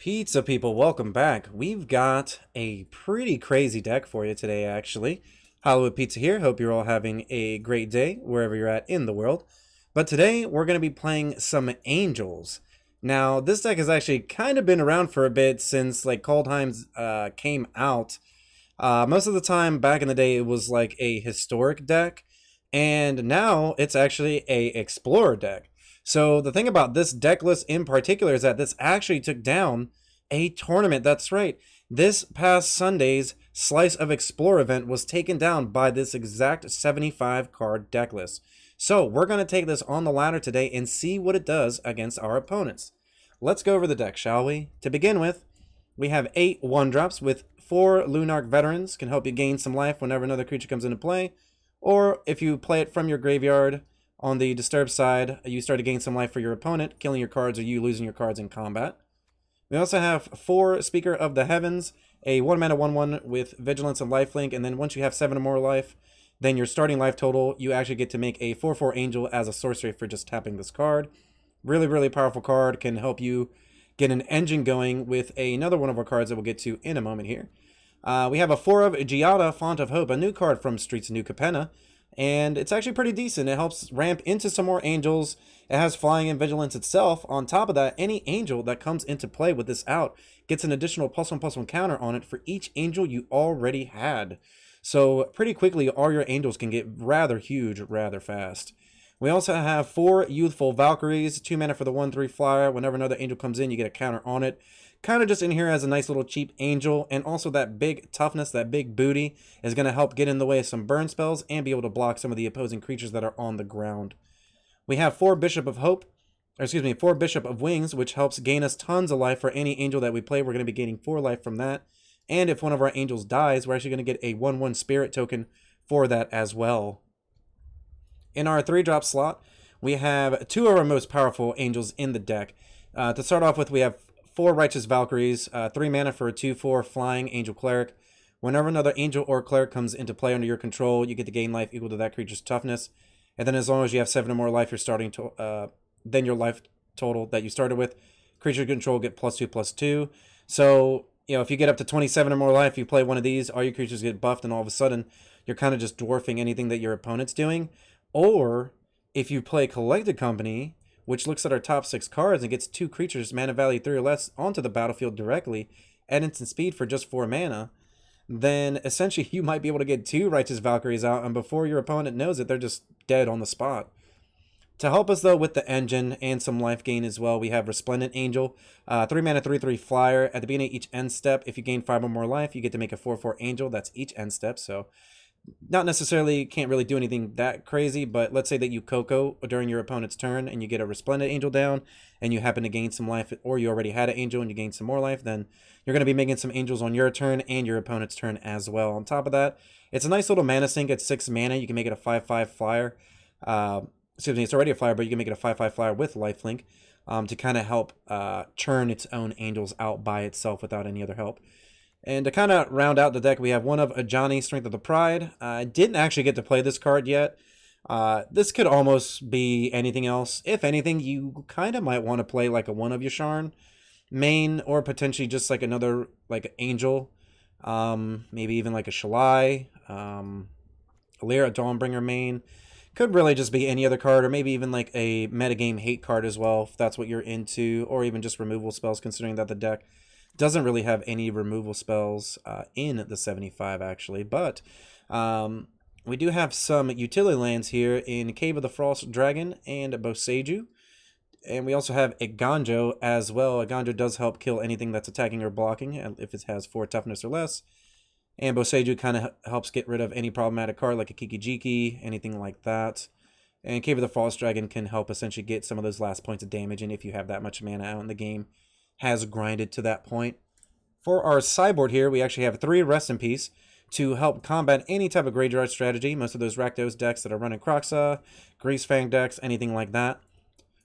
Pizza people, welcome back. We've got a pretty crazy deck for you today, actually. Hollywood Pizza here. Hope you're all having a great day wherever you're at in the world. But today we're going to be playing some Angels. Now, this deck has actually kind of been around for a bit since like Kaldheim's came out. Most of the time back in the day it was like a historic deck, and now it's actually a explorer deck. So the thing about this deck list in particular is that this actually took down a tournament. That's right. This past Sunday's Slice of Explore event was taken down by this exact 75 card deck list. So we're going to take this on the ladder today and see what it does against our opponents. Let's go over the deck, shall we? To begin with, we have 8 1-drops with 4 Lunarch Veterans. Can help you gain some life whenever another creature comes into play. Or if you play it from your graveyard, on the Disturb side, you start to gain some life for your opponent, killing your cards or you losing your cards in combat. We also have 4 Speaker of the Heavens, a 1-mana 1/1 with Vigilance and Lifelink, and then once you have 7 or more life, then your starting life total, you actually get to make a 4/4 Angel as a sorcery for just tapping this card. Really, really powerful card, can help you get an engine going with another one of our cards that we'll get to in a moment here. We have a 4 of Giada, Font of Hope, a new card from Streets of New Capenna. And it's actually pretty decent. It helps ramp into some more angels. It has flying and vigilance itself. On top of that, any angel that comes into play with this out gets an additional +1/+1 counter on it for each angel you already had. So pretty quickly, all your angels can get rather huge rather fast. We also have 4 Youthful Valkyries, 2 mana for the 1/3 flyer. Whenever another angel comes in, you get a counter on it. Kind of just in here as a nice little cheap angel, and also that big toughness, that big booty is going to help get in the way of some burn spells and be able to block some of the opposing creatures that are on the ground. We have 4 Bishop of Hope, or excuse me, 4 Bishop of Wings, which helps gain us tons of life for any angel that we play. We're going to be gaining 4 life from that, and if one of our angels dies, we're actually going to get a 1/1 Spirit token for that as well. In our 3-drop slot, we have 2 of our most powerful angels in the deck. To start off with, we have 4 Righteous Valkyries, 3 mana for a 2/4 Flying Angel Cleric. Whenever another angel or cleric comes into play under your control, you get to gain life equal to that creature's toughness. And then as long as you have 7 or more life, you're starting to, then your life total that you started with, creature control get +2/+2. So, you know, if you get up to 27 or more life, you play one of these, all your creatures get buffed, and all of a sudden, you're kind of just dwarfing anything that your opponent's doing. Or, if you play Collected Company, which looks at our top 6 cards and gets 2 creatures, mana value 3 or less, onto the battlefield directly at instant speed for just 4 mana, then essentially you might be able to get 2 Righteous Valkyries out, and before your opponent knows it, they're just dead on the spot. To help us, though, with the engine and some life gain as well, we have Resplendent Angel, 3 mana 3/3 flyer. At the beginning of each end step, if you gain 5 or more life, you get to make a 4/4 Angel. That's each end step, so not necessarily, can't really do anything that crazy, but let's say that you Coco during your opponent's turn and you get a Resplendent Angel down and you happen to gain some life, or you already had an angel and you gain some more life, then you're going to be making some angels on your turn and your opponent's turn as well. On top of that, it's a nice little mana sink at 6 mana. You can make it a 5/5 flyer. Excuse me, it's already a flyer, but you can make it a 5/5 flyer with lifelink to kind of help churn its own angels out by itself without any other help. And to kind of round out the deck, we have 1 of Ajani, Strength of the Pride. I didn't actually get to play this card yet. This could almost be anything else. If anything, you kind of might want to play like a 1 of Yasharn main, or potentially just like another like angel. Maybe even like a Shalai, Lyra Dawnbringer main. Could really just be any other card, or maybe even like a metagame hate card as well, if that's what you're into, or even just removal spells, considering that the deck doesn't really have any removal spells in the 75 actually, but we do have some utility lands here in Cave of the Frost Dragon and Boseiju, and we also have a Ganjo as well. A Ganjo does help kill anything that's attacking or blocking if it has 4 toughness or less, and Boseiju kind of helps get rid of any problematic card like a Kiki-Jiki, anything like that. And Cave of the Frost Dragon can help essentially get some of those last points of damage, and if you have that much mana out in the game, has grinded to that point. For our sideboard here, we actually have 3 Rest in Peace to help combat any type of graveyard strategy. Most of those Rakdos decks that are running Kroxa, Greasefang decks, anything like that.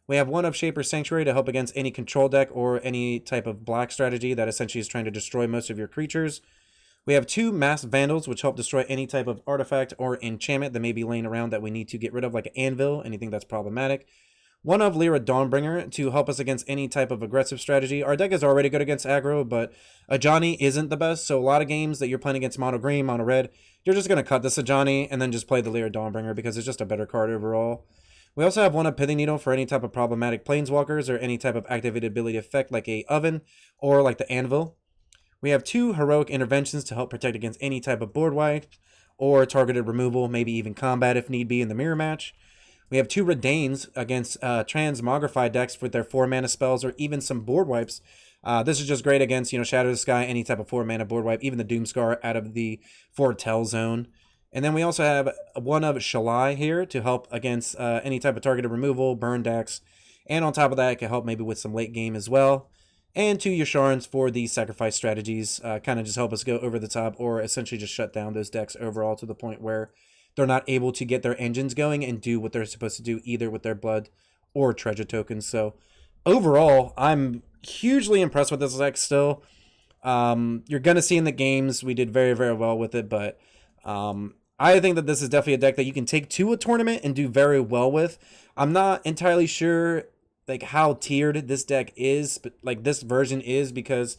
We have 1 of Shaper's Sanctuary to help against any control deck or any type of black strategy that essentially is trying to destroy most of your creatures. We have 2 Masked Vandals, which help destroy any type of artifact or enchantment that may be laying around that we need to get rid of, like an Anvil, anything that's problematic. one of Lyra Dawnbringer to help us against any type of aggressive strategy. Our deck is already good against aggro, but Ajani isn't the best, so a lot of games that you're playing against mono green, mono red, you're just going to cut this Ajani and then just play the Lyra Dawnbringer because it's just a better card overall. We also have one of Pithing Needle for any type of problematic planeswalkers or any type of activated ability effect like a Oven or like the Anvil. We have 2 Heroic Interventions to help protect against any type of board wipe or targeted removal, maybe even combat if need be in the mirror match. We have 2 Redains against Transmogrify decks for their 4 mana spells or even some board wipes. This is just great against, Shadow of the Sky, any type of 4 mana board wipe, even the Doomscar out of the Foretell zone. And then we also have one of Shalai here to help against any type of targeted removal, burn decks. And on top of that, it can help maybe with some late game as well. And 2 Yasharans for the sacrifice strategies, kind of just help us go over the top or essentially just shut down those decks overall to the point where they're not able to get their engines going and do what they're supposed to do either with their blood or treasure tokens. So overall, I'm hugely impressed with this deck still. You're going to see in the games we did very, very well with it, but I think that this is definitely a deck that you can take to a tournament and do very well with. I'm not entirely sure like how tiered this deck is, but like this version is, because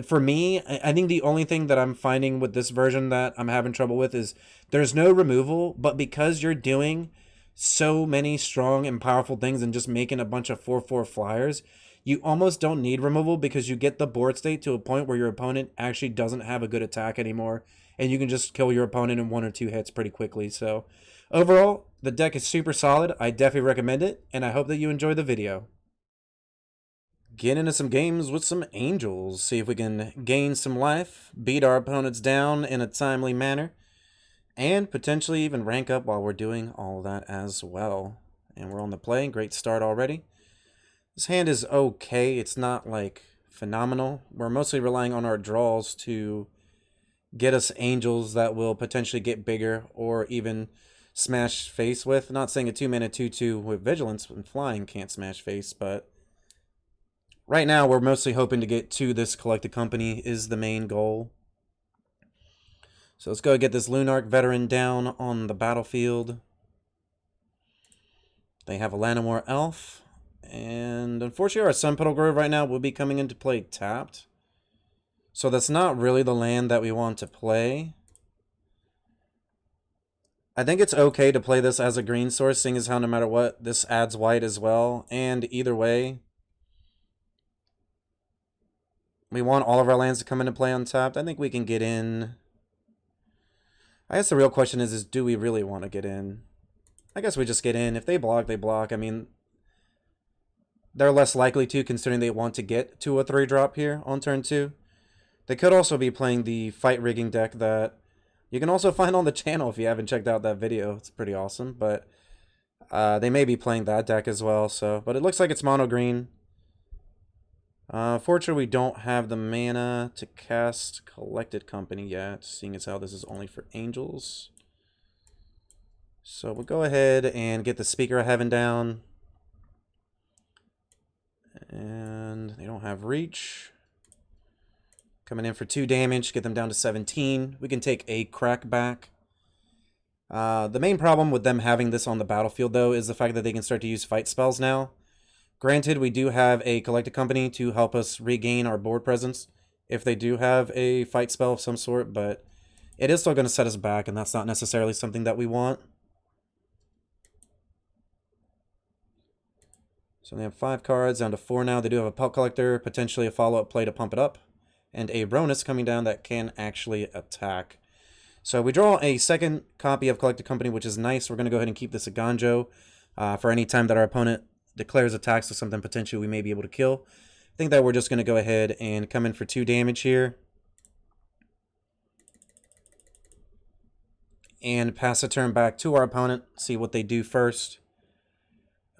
for me, I think the only thing that I'm finding with this version that I'm having trouble with is there's no removal, but because you're doing so many strong and powerful things and just making a bunch of 4/4 flyers, you almost don't need removal because you get the board state to a point where your opponent actually doesn't have a good attack anymore, and you can just kill your opponent in 1 or 2 hits pretty quickly. So overall, the deck is super solid. I definitely recommend it, and I hope that you enjoy the video. Get into some games with some Angels, see if we can gain some life, beat our opponents down in a timely manner, and potentially even rank up while we're doing all that as well. And we're on the play. Great start already. This hand is okay. It's not like phenomenal. We're mostly relying on our draws to get us Angels that will potentially get bigger or even smash face with. Not saying a 2-mana 2/2 with Vigilance and Flying can't smash face, but right now we're mostly hoping to get to this Collected Company is the main goal. So let's go get this Lunarch veteran down on the battlefield. They have a Llanowar Elf, and unfortunately our Sunpetal Grove right now will be coming into play tapped. So that's not really the land that we want to play. I think it's okay to play this as a green source, seeing as how no matter what, this adds white as well. And either way, we want all of our lands to come into play untapped. I think we can get in. I guess the real question is do we really want to get in? I guess we just get in. If they block, they block. I mean, they're less likely to, considering they want to get to a 3-drop here on turn 2. They could also be playing the fight rigging deck that you can also find on the channel if you haven't checked out that video. It's pretty awesome, but they may be playing that deck as well. So, but it looks like it's mono green. Fortunately, we don't have the mana to cast Collected Company yet, seeing as how this is only for Angels. So we'll go ahead and get the Speaker of Heaven down. And they don't have reach. Coming in for 2 damage, get them down to 17. We can take a crack back. The main problem with them having this on the battlefield, though, is the fact that they can start to use fight spells now. Granted, we do have a Collected Company to help us regain our board presence if they do have a fight spell of some sort, but it is still going to set us back, and that's not necessarily something that we want. So they have 5 cards, down to 4 now. They do have a Pelt Collector, potentially a follow-up play to pump it up, and a Ronus coming down that can actually attack. So we draw a second copy of Collected Company, which is nice. We're going to go ahead and keep this a Ganjo for any time that our opponent declares attacks with something potentially we may be able to kill. I think that we're just going to go ahead and come in for 2 damage here. And pass a turn back to our opponent, see what they do first.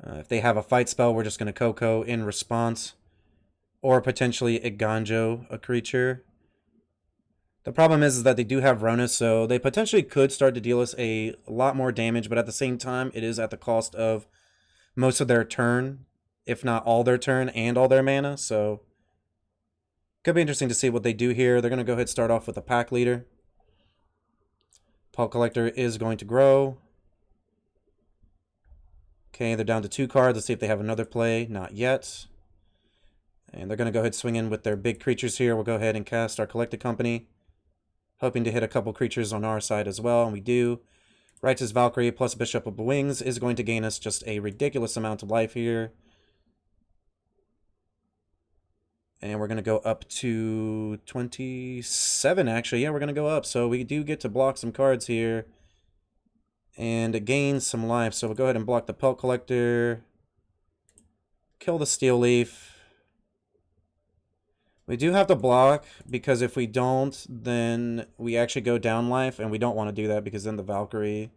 If they have a fight spell, we're just going to Coco in response. Or potentially a Ganjo, a creature. The problem is that they do have Ronus, so they potentially could start to deal us a lot more damage, but at the same time, it is at the cost of most of their turn, if not all their turn and all their mana, so could be interesting to see what they do here. They're going to go ahead and start off with a Pack Leader. Pulp Collector is going to grow. Okay, they're down to 2 cards. Let's see if they have another play. Not yet. And they're going to go ahead and swing in with their big creatures here. We'll go ahead and cast our Collected Company, hoping to hit a couple creatures on our side as well, and we do. Righteous Valkyrie plus Bishop of the Wings is going to gain us just a ridiculous amount of life here. And we're going to go up to 27, actually. Yeah, we're going to go up. So we do get to block some cards here and gain some life. So we'll go ahead and block the Pelt Collector, kill the Steel Leaf. We do have to block, because if we don't, then we actually go down life, and we don't want to do that, because then the Valkyrie...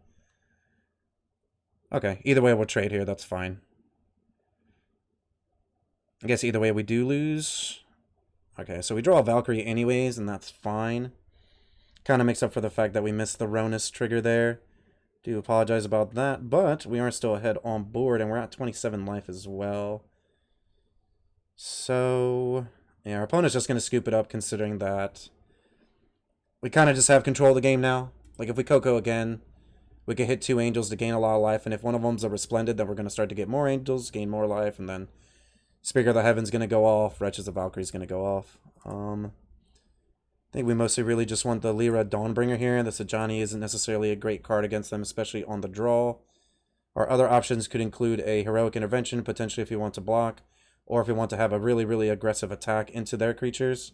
Okay, either way we'll trade here, that's fine. I guess either way we do lose. Okay, so we draw a Valkyrie anyways, and that's fine. Kind of makes up for the fact that we missed the Ronus trigger there. Do apologize about that, but we are still ahead on board, and we're at 27 life as well. So... yeah, our opponent's just going to scoop it up, considering that we kind of just have control of the game now. Like, if we Coco again, we could hit 2 Angels to gain a lot of life, and if one of them's a Resplendent, then we're going to start to get more Angels, gain more life, and then Speaker of the Heaven's going to go off, Wretches of Valkyrie's going to go off. I think we mostly really just want the Lyra Dawnbringer here. The Sajani isn't necessarily a great card against them, especially on the draw. Our other options could include a Heroic Intervention, potentially if you want to block, or if we want to have a really, really aggressive attack into their creatures.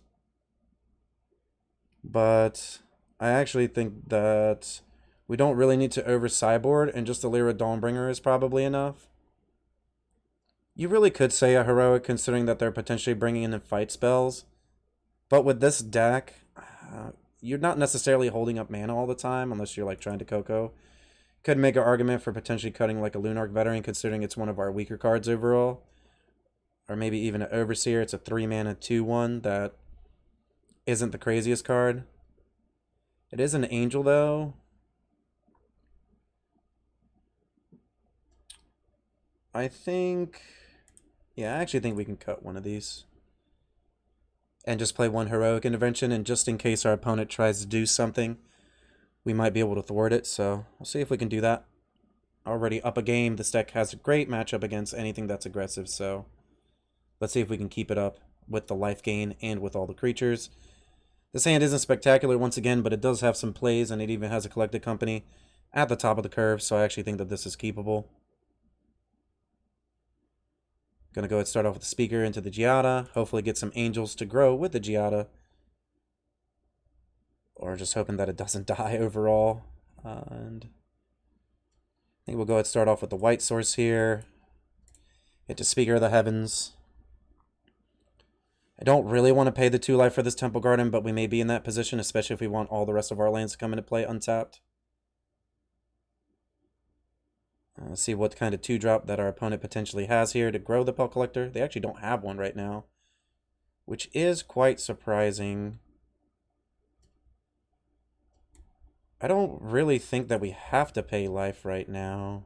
But I actually think that we don't really need to over-sideboard, and just the Lyra Dawnbringer is probably enough. You really could say a Heroic, considering that they're potentially bringing in fight spells. But with this deck, you're not necessarily holding up mana all the time, unless you're like trying to Coco. Could make an argument for potentially cutting like a Lunarch Veteran, considering it's one of our weaker cards overall. Or maybe even an Overseer. It's a 3-mana 2/1 that isn't the craziest card. It is an Angel, though. I think... yeah, I actually think we can cut one of these. And just play one Heroic Intervention, and just in case our opponent tries to do something, we might be able to thwart it, so we'll see if we can do that. Already up a game. This deck has a great matchup against anything that's aggressive, so... let's see if we can keep it up with the life gain and with all the creatures. This hand isn't spectacular once again, but it does have some plays, and it even has a Collected Company at the top of the curve, so I actually think that this is keepable. Gonna go ahead and start off with the Speaker into the Giada. Hopefully get some Angels to grow with the Giada. Or just hoping that it doesn't die overall. And I think we'll go ahead and start off with the White Source here. Hit the Speaker of the Heavens. I don't really want to pay the 2 life for this Temple Garden, but we may be in that position, especially if we want all the rest of our lands to come into play untapped. Let's see what kind of 2-drop that our opponent potentially has here to grow the Pelt Collector. They actually don't have one right now, which is quite surprising. I don't really think that we have to pay life right now.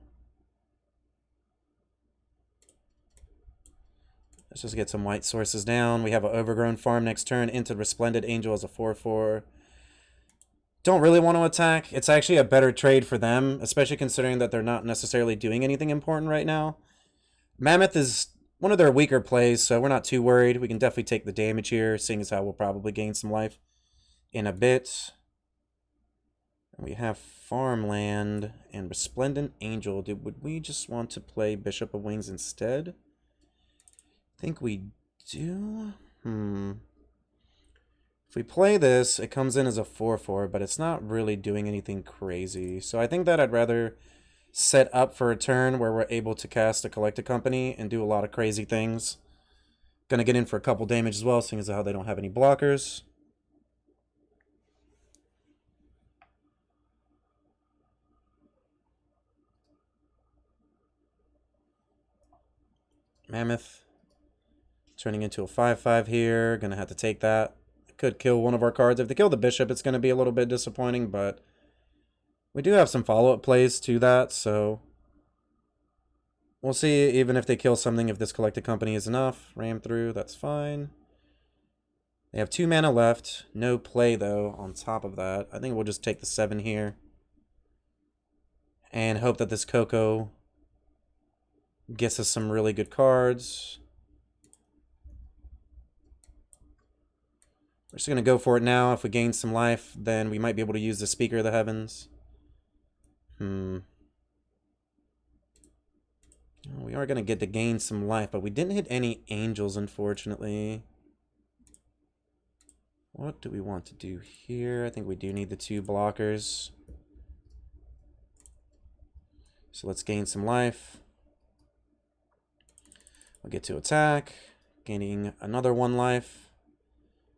Let's just get some white sources down. We have an Overgrown Farm next turn into Resplendent Angel as a 4/4. Don't really want to attack. It's actually a better trade for them, especially considering that they're not necessarily doing anything important right now. Mammoth is one of their weaker plays, so we're not too worried. We can definitely take the damage here, seeing as how we'll probably gain some life in a bit. We have Farmland and Resplendent Angel. Would we just want to play Bishop of Wings instead? I think we do. If we play this, it comes in as a 4/4, but it's not really doing anything crazy. So I think that I'd rather set up for a turn where we're able to cast a Collected Company and do a lot of crazy things. Gonna get in for a couple damage as well, seeing as how they don't have any blockers. Mammoth. Turning into a 5/5 here. Gonna have to take that. Could kill one of our cards. If they kill the Bishop, it's going to be a little bit disappointing, but we do have some follow-up plays to that, so we'll see even if they kill something, if this Collected Company is enough. Ram through, that's fine. They have 2 mana left. No play, though, on top of that. I think we'll just take the 7 here and hope that this Coco Gets us some really good cards. We're just going to go for it now. If we gain some life, then we might be able to use the Speaker of the Heavens. We are going to get to gain some life, but we didn't hit any angels, unfortunately. What do we want to do here? I think we do need the 2 blockers. So let's gain some life. We'll get to attack, gaining another 1 life.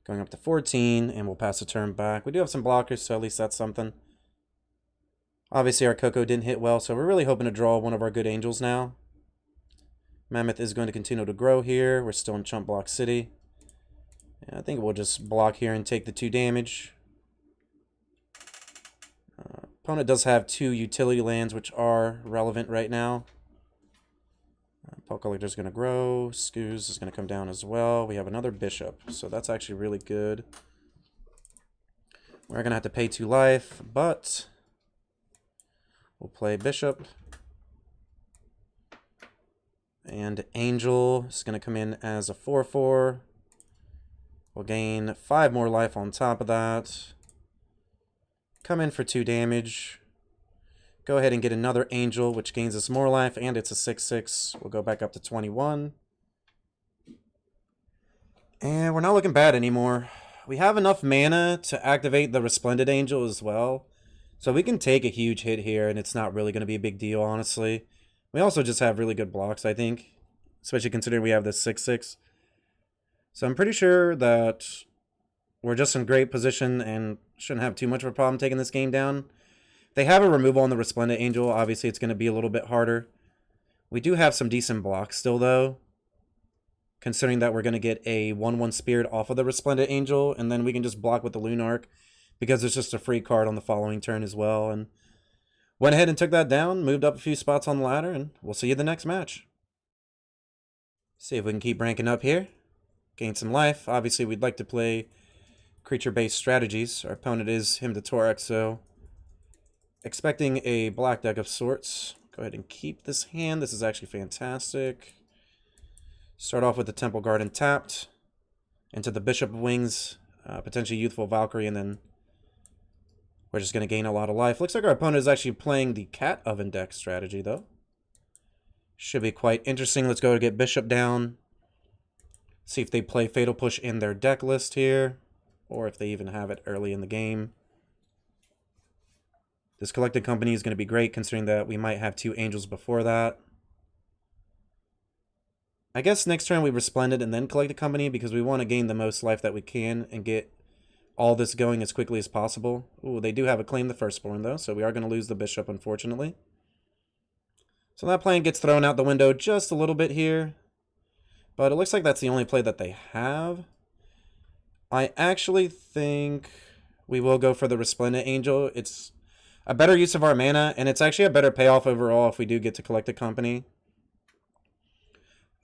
Going up to 14, and we'll pass a turn back. We do have some blockers, so at least that's something. Obviously, our Coco didn't hit well, so we're really hoping to draw one of our good angels now. Mammoth is going to continue to grow here. We're still in Chump Block City. And I think we'll just block here and take the 2 damage. Opponent does have 2 utility lands, which are relevant right now. Pelt Collector's going to grow. Scooz is going to come down as well. We have another Bishop, so that's actually really good. We're going to have to pay 2 life, but we'll play Bishop. And Angel is going to come in as a 4/4. We'll gain 5 more life on top of that. Come in for 2 damage. Go ahead and get another Angel, which gains us more life, and it's a 6/6. We'll go back up to 21. And we're not looking bad anymore. We have enough mana to activate the Resplendent Angel as well. So we can take a huge hit here, and it's not really going to be a big deal, honestly. We also just have really good blocks, I think. Especially considering we have this 6/6. So I'm pretty sure that we're just in great position and shouldn't have too much of a problem taking this game down. They have a removal on the Resplendent Angel. Obviously, it's going to be a little bit harder. We do have some decent blocks still, though. Considering that we're going to get a 1/1 Spirit off of the Resplendent Angel, and then we can just block with the Lunarch, because it's just a free card on the following turn as well. And went ahead and took that down, moved up a few spots on the ladder, and we'll see you the next match. See if we can keep ranking up here. Gain some life. Obviously, we'd like to play creature-based strategies. Our opponent is Him to Torax, so expecting a black deck of sorts. Go ahead and keep this hand. This is actually fantastic. Start off with the Temple Garden tapped. Into the Bishop Wings, potentially Youthful Valkyrie, and then we're just going to gain a lot of life. Looks like our opponent is actually playing the Cat Oven deck strategy, though. Should be quite interesting. Let's go to get Bishop down. See if they play Fatal Push in their deck list here, or if they even have it early in the game. This Collected Company is going to be great, considering that we might have 2 Angels before that. I guess next turn we Resplendent and then Collected Company, because we want to gain the most life that we can and get all this going as quickly as possible. Ooh, they do have a Claim the Firstborn, though, so we are going to lose the Bishop, unfortunately. So that plan gets thrown out the window just a little bit here. But it looks like that's the only play that they have. I actually think we will go for the Resplendent Angel. It's a better use of our mana, and it's actually a better payoff overall if we do get to Collected Company.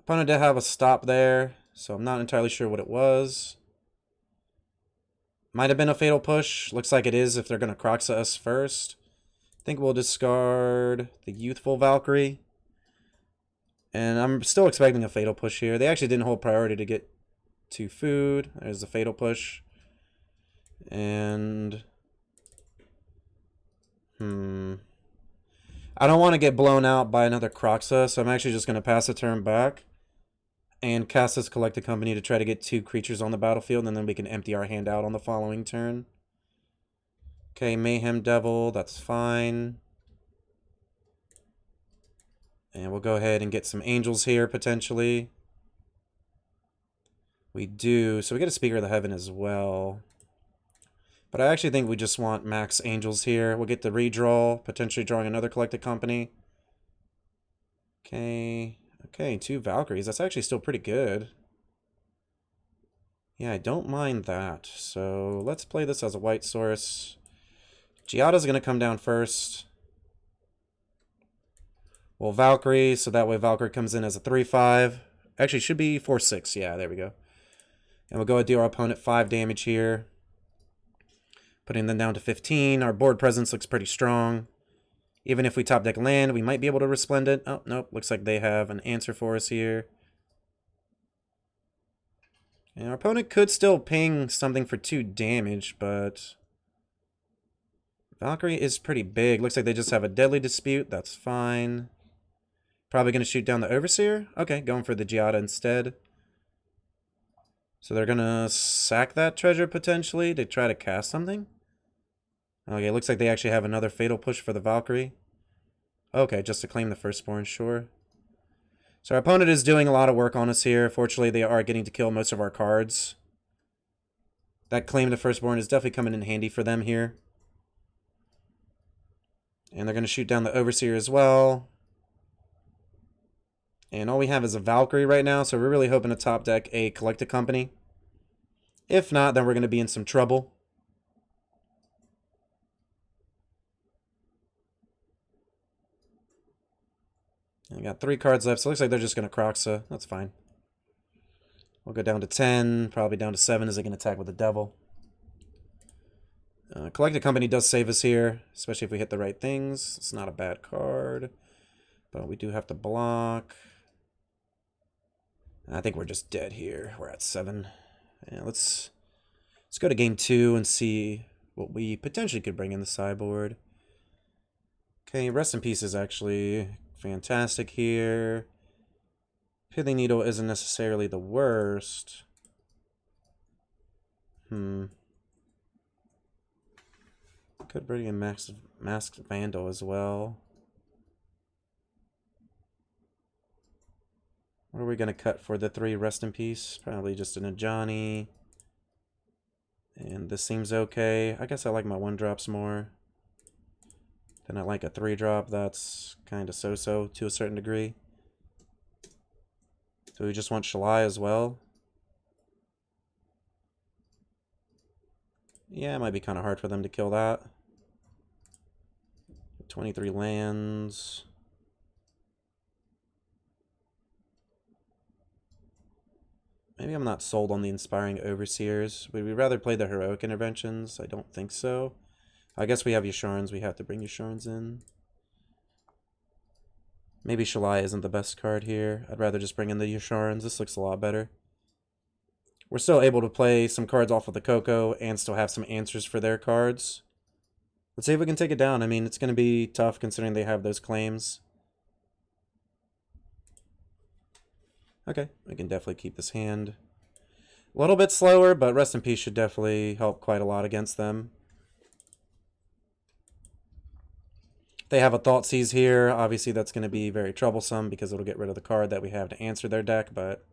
Opponent did have a stop there, so I'm not entirely sure what it was. Might have been a Fatal Push. Looks like it is if they're going to Croxa us first. I think we'll discard the Youthful Valkyrie. And I'm still expecting a Fatal Push here. They actually didn't hold priority to get to food. There's the Fatal Push. And I don't want to get blown out by another Croxa, so I'm actually just going to pass a turn back and cast this Collected Company to try to get 2 creatures on the battlefield, and then we can empty our hand out on the following turn. Okay, Mayhem Devil, that's fine. And we'll go ahead and get some Angels here, potentially. We do. So we get a Speaker of the Heaven as well. But I actually think we just want max Angels here. We'll get the redraw, potentially drawing another Collected Company. Okay. Okay, 2 Valkyries. That's actually still pretty good. Yeah, I don't mind that. So let's play this as a white source. Giada's going to come down first. Well, Valkyrie, so that way Valkyrie comes in as a 3/5. Actually, should be 4/6. Yeah, there we go. And we'll go and do our opponent 5 damage here. Putting them down to 15. Our board presence looks pretty strong. Even if we top deck land, we might be able to Resplendent. Oh, nope. Looks like they have an answer for us here. And our opponent could still ping something for 2 damage, but Valkyrie is pretty big. Looks like they just have a Deadly Dispute. That's fine. Probably going to shoot down the Overseer. Okay, going for the Giada instead. So they're going to sack that treasure potentially to try to cast something. Okay, looks like they actually have another Fatal Push for the Valkyrie. Okay, just to claim the Firstborn, sure. So our opponent is doing a lot of work on us here. Fortunately, they are getting to kill most of our cards. That claim to Firstborn is definitely coming in handy for them here. And they're going to shoot down the Overseer as well. And all we have is a Valkyrie right now, so we're really hoping to top deck a Collected Company. If not, then we're going to be in some trouble. And we got 3 cards left, so it looks like they're just going to Croxa. That's fine. We'll go down to 10, probably down to 7 as they can attack with the Devil. Collected Company does save us here, especially if we hit the right things. It's not a bad card, but we do have to block. I think we're just dead here. We're at 7. Yeah, let's go to game 2 and see what we potentially could bring in the sideboard. Okay, Rest in Peace is actually fantastic here. Pithing Needle isn't necessarily the worst. Could bring in Masked Vandal as well. What are we going to cut for the 3 Rest in Peace? Probably just an Ajani. And this seems okay. I guess I like my 1-drops more than I like a 3-drop. That's kind of so-so to a certain degree. Do we just want Shalai as well? Yeah, it might be kind of hard for them to kill that. 23 lands. Maybe I'm not sold on the Inspiring Overseers. Would we rather play the Heroic Interventions? I don't think so. I guess we have Yasharns. We have to bring Yasharns in. Maybe Shalai isn't the best card here. I'd rather just bring in the Yasharns. This looks a lot better. We're still able to play some cards off of the Coco and still have some answers for their cards. Let's see if we can take it down. I mean, it's going to be tough considering they have those claims. Okay, we can definitely keep this hand. A little bit slower, but Rest in Peace should definitely help quite a lot against them. If they have a Thoughtseize here, obviously that's going to be very troublesome because it'll get rid of the card that we have to answer their deck, but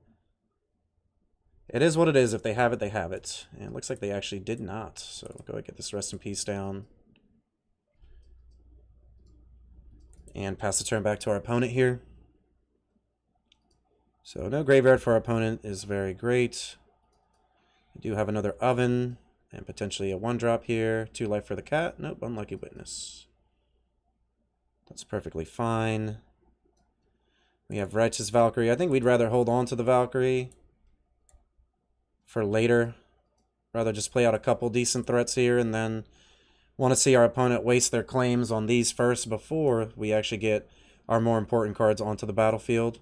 it is what it is. If they have it, they have it. And it looks like they actually did not. So we'll go ahead and get this Rest in Peace down. And pass the turn back to our opponent here. So no graveyard for our opponent is very great. We do have another Oven and potentially a 1-drop here. 2 life for the cat. Nope, Unlucky Witness. That's perfectly fine. We have Righteous Valkyrie. I think we'd rather hold on to the Valkyrie for later. Rather just play out a couple decent threats here and then want to see our opponent waste their claims on these first before we actually get our more important cards onto the battlefield.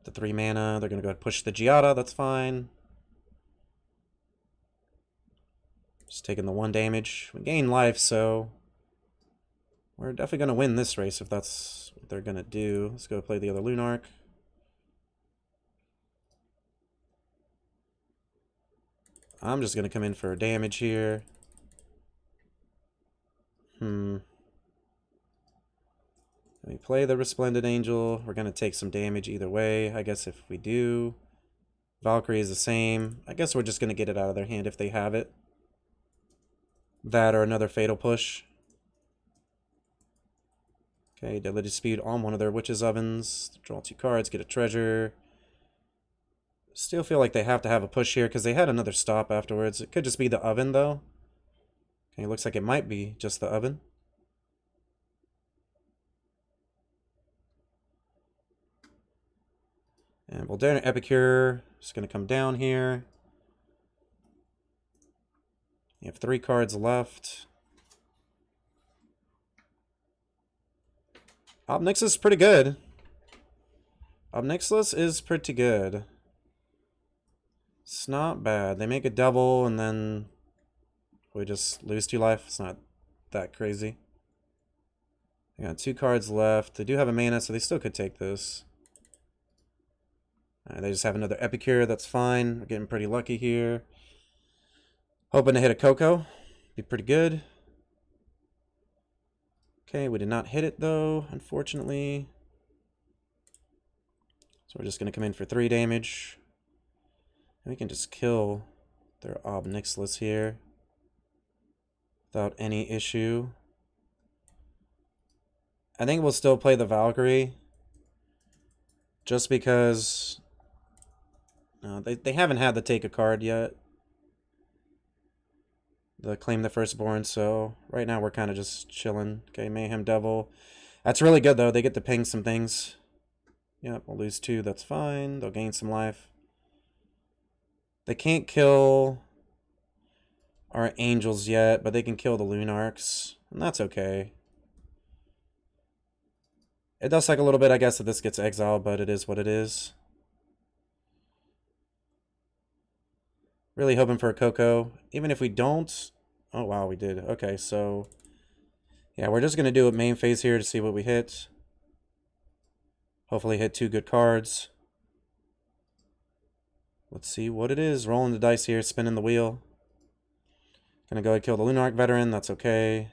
The 3 mana, they're going to go push the Giada, that's fine. Just taking the 1 damage. We gain life, so we're definitely going to win this race if that's what they're going to do. Let's go play the other Lunarch. I'm just going to come in for damage here. We play the Resplendent Angel. We're going to take some damage either way. I guess if we do, Valkyrie is the same. I guess we're just going to get it out of their hand if they have it. That or another Fatal Push. Okay, Deadly Dispute on one of their Witch's Ovens. Draw 2 cards, get a treasure. Still feel like they have to have a push here because they had another stop afterwards. It could just be the Oven, though. Okay, looks like it might be just the Oven. And Voldaren Epicure is going to come down here. You have 3 cards left. Obnixilus is pretty good. Obnixilus is pretty good. It's not bad. They make a double and then we just lose 2 life. It's not that crazy. They got 2 cards left. They do have a mana, so they still could take this. They just have another Epicure. That's fine. We're getting pretty lucky here. Hoping to hit a Coco. Be pretty good. Okay, we did not hit it though, unfortunately. So we're just going to come in for 3 damage. And we can just kill their Obnixilus here without any issue. I think we'll still play the Valkyrie just because they haven't had the take a card yet. The claim the firstborn, so right now we're kind of just chilling. Okay, Mayhem Devil. That's really good though. They get to ping some things. Yep, we'll lose 2. That's fine. They'll gain some life. They can't kill our Angels yet, but they can kill the Lunarchs, and that's okay. It does suck a little bit, I guess, that this gets exiled, but it is what it is. Really hoping for a Coco. Even if we don't... Oh, wow, we did. Okay, so... Yeah, we're just going to do a main phase here to see what we hit. Hopefully hit 2 good cards. Let's see what it is. Rolling the dice here, spinning the wheel. Gonna go ahead and kill the Lunarch Veteran. That's okay.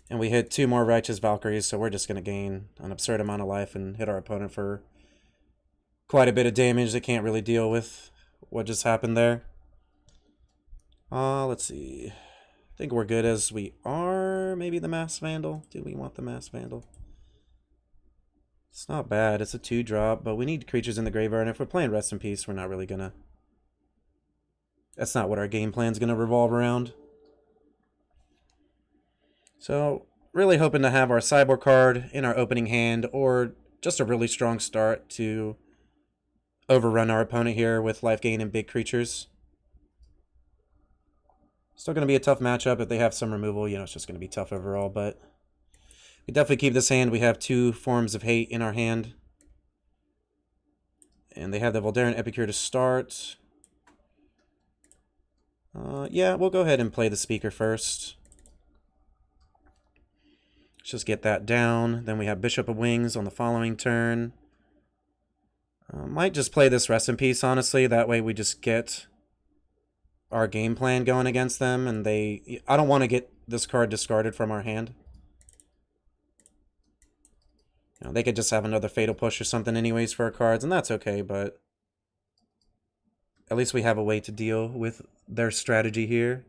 And we hit 2 more Righteous Valkyries, so we're just going to gain an absurd amount of life and hit our opponent for quite a bit of damage. They can't really deal with what just happened there. Let's see. I think we're good as we are. Maybe the Mass Vandal. Do we want the Mass Vandal? It's not bad. It's a 2-drop, but we need creatures in the graveyard. And if we're playing Rest in Peace, we're not really gonna... That's not what our game plan's gonna revolve around. So, really hoping to have our Cyborg card in our opening hand, or just a really strong start to overrun our opponent here with life gain and big creatures. Still going to be a tough matchup if they have some removal. You know, it's just going to be tough overall, but we definitely keep this hand. We have 2 forms of hate in our hand. And they have the Voldaren Epicure to start. Yeah, we'll go ahead and play the Speaker first. Let's just get that down. Then we have Bishop of Wings on the following turn. Might just play this Rest in Peace, honestly. That way we just get our game plan going against them. And I don't want to get this card discarded from our hand. You know, they could just have another Fatal Push or something anyways for our cards, and that's okay, but at least we have a way to deal with their strategy here.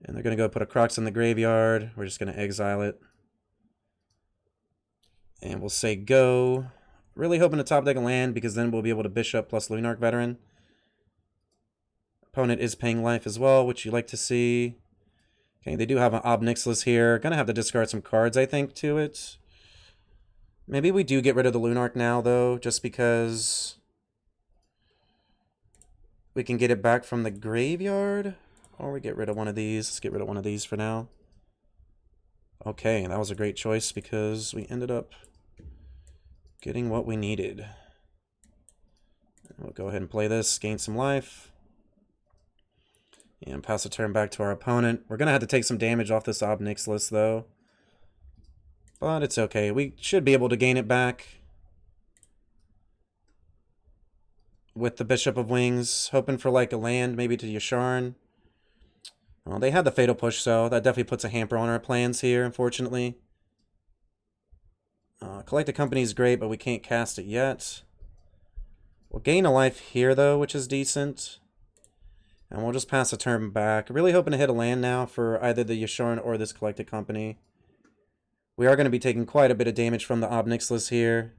And they're going to go put a Crocs in the graveyard. We're just going to exile it. And we'll say go. Really hoping to top deck a land, because then we'll be able to Bishop plus Lunarch Veteran. Opponent is paying life as well, which you like to see. Okay, they do have an Obnixilus here. Gonna have to discard some cards, I think, to it. Maybe we do get rid of the Lunarch now, though, just because we can get it back from the graveyard. Or we get rid of one of these. Let's get rid of one of these for now. Okay, that was a great choice because we ended up getting what we needed. We'll go ahead and play this, gain some life. And pass the turn back to our opponent. We're going to have to take some damage off this Obnixilus, though. But it's okay. We should be able to gain it back with the Bishop of Wings. Hoping for like a land, maybe to Yasharn. Well, they had the Fatal Push, so that definitely puts a hamper on our plans here, unfortunately. Collect a Company is great, but we can't cast it yet. We'll gain a life here, though, which is decent. And we'll just pass a turn back. Really hoping to hit a land now for either the Yasharn or this Collected Company. We are going to be taking quite a bit of damage from the Obnixilus here.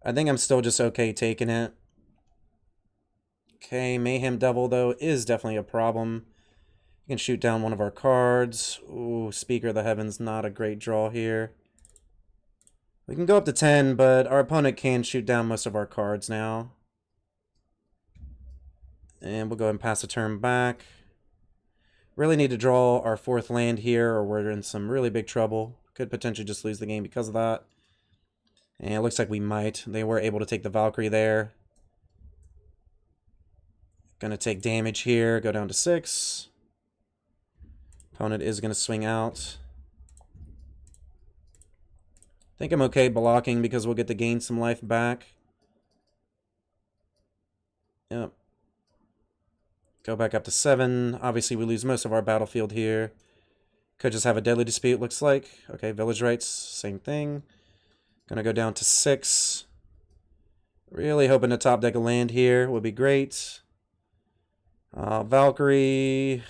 I think I'm still just okay taking it. Okay, Mayhem Devil, though, is definitely a problem. You can shoot down one of our cards. Ooh, Speaker of the Heavens, not a great draw here. We can go up to 10, but our opponent can shoot down most of our cards now. And we'll go ahead and pass the turn back. Really need to draw our 4th land here, or we're in some really big trouble. Could potentially just lose the game because of that. And it looks like we might. They were able to take the Valkyrie there. Gonna take damage here, go down to 6. Opponent is gonna swing out. I think I'm okay blocking because we'll get to gain some life back. Yep. Go back up to 7. Obviously, we lose most of our battlefield here. Could just have a deadly dispute, looks like. Okay, village rights, same thing. Gonna go down to 6. Really hoping to top deck a land here would be great. Valkyrie,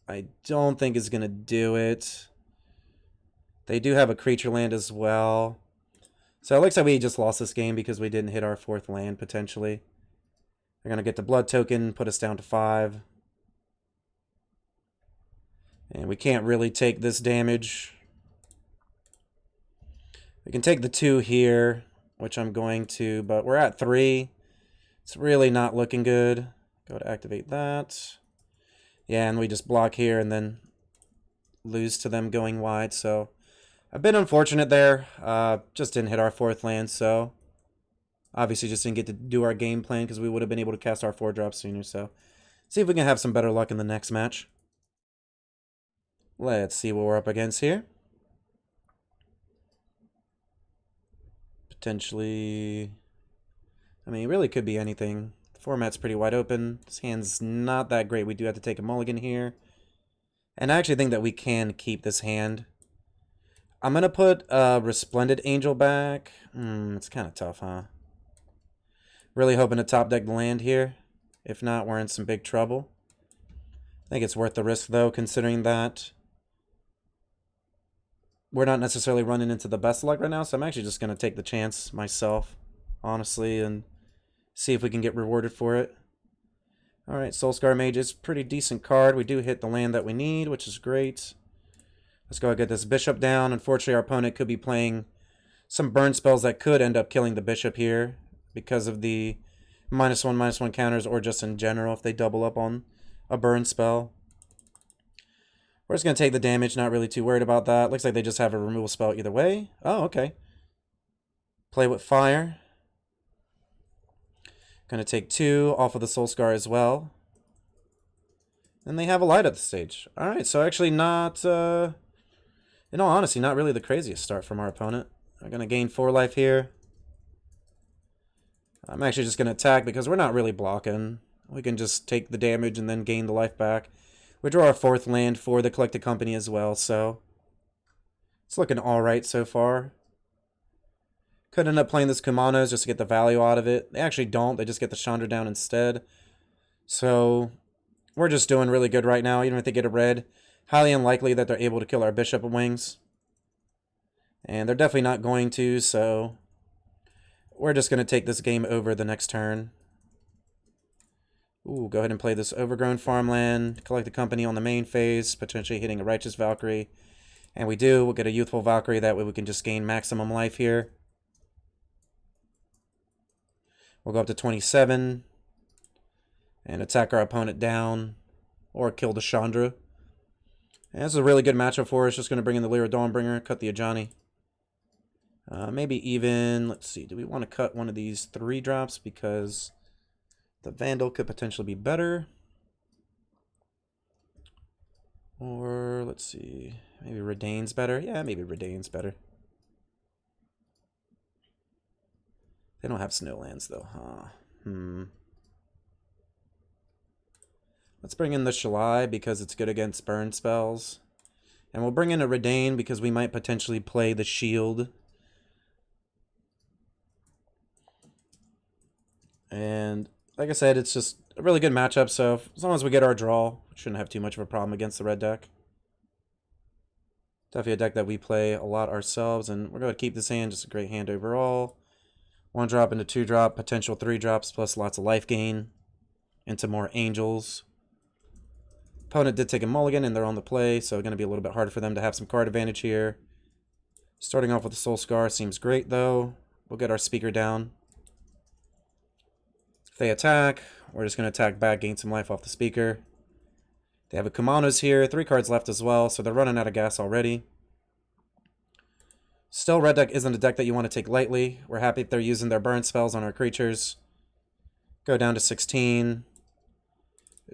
I don't think is gonna do it. They do have a creature land as well. So it looks like we just lost this game because we didn't hit our 4th land, potentially. They're going to get the blood token, put us down to 5. And we can't really take this damage. We can take the 2 here, which I'm going to, but we're at 3. It's really not looking good. Go to activate that. Yeah, and we just block here and then lose to them going wide, so a bit unfortunate there. Just didn't hit our 4th land, so obviously just didn't get to do our game plan because we would have been able to cast our 4-drop sooner. So see if we can have some better luck in the next match. Let's see what we're up against here. Potentially, I mean, it really could be anything. The format's pretty wide open. This hand's not that great. We do have to take a mulligan here. And I actually think that we can keep this hand. I'm going to put Resplendent Angel back. It's kind of tough, huh? Really hoping to top deck the land here. If not, we're in some big trouble. I think it's worth the risk, though, considering that we're not necessarily running into the best luck right now. So I'm actually just going to take the chance myself, honestly, and see if we can get rewarded for it. All right, Soulscar Mage is a pretty decent card. We do hit the land that we need, which is great. Let's go and get this bishop down. Unfortunately, our opponent could be playing some burn spells that could end up killing the bishop here because of the -1/-1 counters, or just in general if they double up on a burn spell. We're just going to take the damage, not really too worried about that. Looks like they just have a removal spell either way. Oh, okay. Play with fire. Going to take 2 off of the Soulscar as well. And they have a light at the stage. Alright, so actually not, in all honesty, not really the craziest start from our opponent. I'm going to gain 4 life here. I'm actually just going to attack because we're not really blocking. We can just take the damage and then gain the life back. We draw our 4th land for the Collected Company as well, so it's looking alright so far. Could end up playing this Kumanos just to get the value out of it. They actually don't. They just get the Chandra down instead. So we're just doing really good right now. Even if they get a red, highly unlikely that they're able to kill our Bishop of Wings. And they're definitely not going to, so we're just going to take this game over the next turn. Ooh, go ahead and play this Overgrown Farmland. Collect the Company on the main phase, potentially hitting a Righteous Valkyrie. And we do. We'll get a Youthful Valkyrie. That way we can just gain maximum life here. We'll go up to 27 and attack our opponent down, or kill the Chandra. And this is a really good matchup for us. Just going to bring in the Lyra Dawnbringer, cut the Ajani. Maybe even, let's see, do we want to cut one of these 3-drops because the Vandal could potentially be better? Or, let's see, maybe Redain's better? Yeah, maybe Redain's better. They don't have Snowlands, though, huh? Let's bring in the Shalai because it's good against burn spells. And we'll bring in a Redain because we might potentially play the Shield. And like I said, it's just a really good matchup, so as long as we get our draw, we shouldn't have too much of a problem against the red deck. Definitely a deck that we play a lot ourselves, and we're going to keep this hand. Just a great hand overall. 1-drop into 2-drop, potential 3-drops, plus lots of life gain into more Angels. Opponent did take a mulligan, and they're on the play, so going to be a little bit harder for them to have some card advantage here. Starting off with the Soul Scar seems great, though. We'll get our Speaker down. If they attack, we're just going to attack back, gain some life off the speaker. They have a Kumano's here, 3 cards left as well, so they're running out of gas already. Still, red deck isn't a deck that you want to take lightly. We're happy if they're using their burn spells on our creatures. Go down to 16.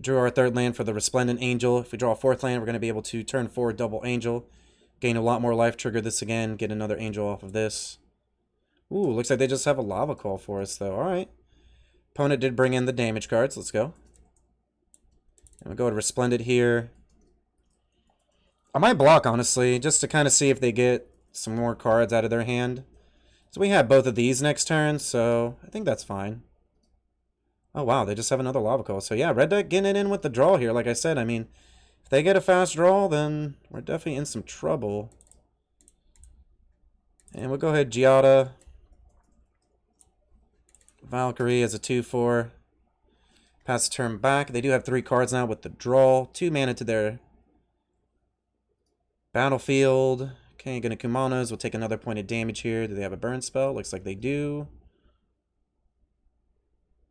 Drew our 3rd land for the Resplendent Angel. If we draw a 4th land, we're going to be able to turn 4 double Angel. Gain a lot more life, trigger this again, get another Angel off of this. Ooh, looks like they just have a Lava Call for us, though. Alright. Opponent did bring in the damage cards. Let's go. And we'll go to Resplendent here. I might block, honestly, just to kind of see if they get some more cards out of their hand. So we have both of these next turn, so I think that's fine. Oh, wow, they just have another Lava Call. So, yeah, red deck getting it in with the draw here. Like I said, I mean, if they get a fast draw, then we're definitely in some trouble. And we'll go ahead, Giada. Valkyrie as a 2/4. Pass the turn back. They do have 3 cards now with the draw. 2 mana to their battlefield. Okay, gonna Kumanos. We'll take another point of damage here. Do they have a burn spell? Looks like they do.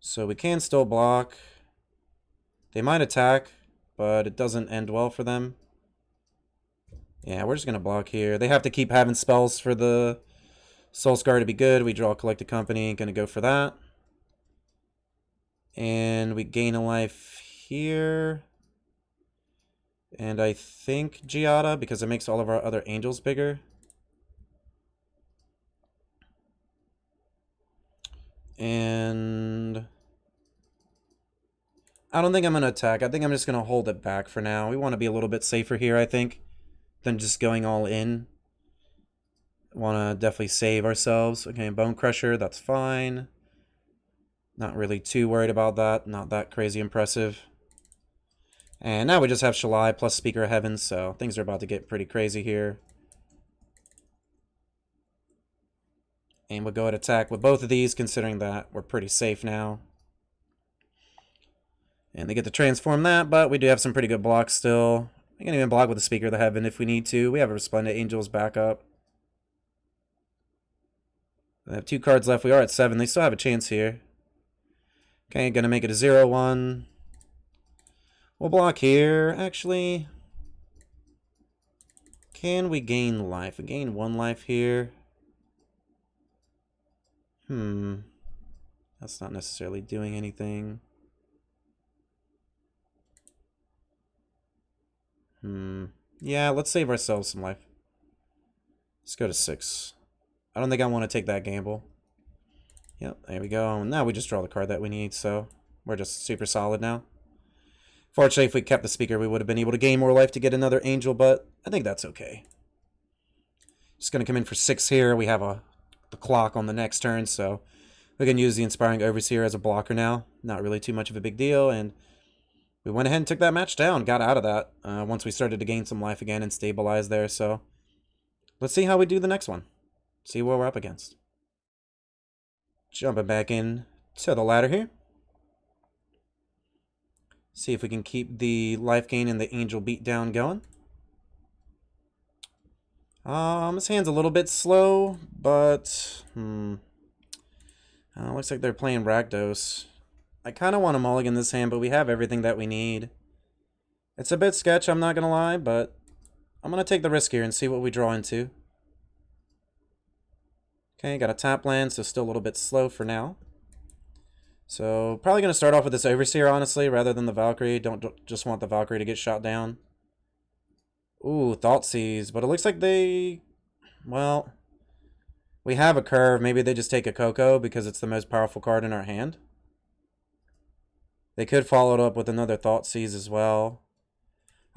So we can still block. They might attack, but it doesn't end well for them. Yeah, we're just going to block here. They have to keep having spells for the Soul Scar to be good. We draw Collected Company. Going to go for that. And we gain a life here. And I think Giada, because it makes all of our other angels bigger. And I don't think I'm going to attack. I think I'm just going to hold it back for now. We want to be a little bit safer here, I think, than just going all in. Want to definitely save ourselves. Okay, Bone Crusher, that's fine. Not really too worried about that. Not that crazy impressive. And now we just have Shalai plus Speaker of Heaven, so things are about to get pretty crazy here. And we'll go ahead and attack with both of these, considering that we're pretty safe now. And they get to transform that, but we do have some pretty good blocks still. We can even block with the Speaker of the Heaven if we need to. We have a Resplendent Angels backup. They have 2 cards left. We are at 7. They still have a chance here. Okay, gonna make it a 0/1. We'll block here. Actually, can we gain life? We gain 1 life here. That's not necessarily doing anything. Yeah, let's save ourselves some life. Let's go to 6. I don't think I want to take that gamble. Yep, there we go. And now we just draw the card that we need, so we're just super solid now. Fortunately, if we kept the Speaker, we would have been able to gain more life to get another Angel, but I think that's okay. Just going to come in for 6 here. We have the clock on the next turn, so we can use the Inspiring Overseer as a blocker now. Not really too much of a big deal, and we went ahead and took that match down, got out of that once we started to gain some life again and stabilize there. So let's see how we do the next one. See what we're up against. Jumping back in to the ladder here. See if we can keep the life gain and the angel beatdown going. This hand's a little bit slow, but looks like they're playing Rakdos. I kind of want to mulligan this hand, but we have everything that we need. It's a bit sketch, I'm not going to lie, but I'm going to take the risk here and see what we draw into. Okay, got a tap land, so still a little bit slow for now. So probably going to start off with this Overseer, honestly, rather than the Valkyrie. Don't just want the Valkyrie to get shot down. Ooh, Thoughtseize, but it looks like they... Well, we have a curve. Maybe they just take a Coco because it's the most powerful card in our hand. They could follow it up with another Thoughtseize as well.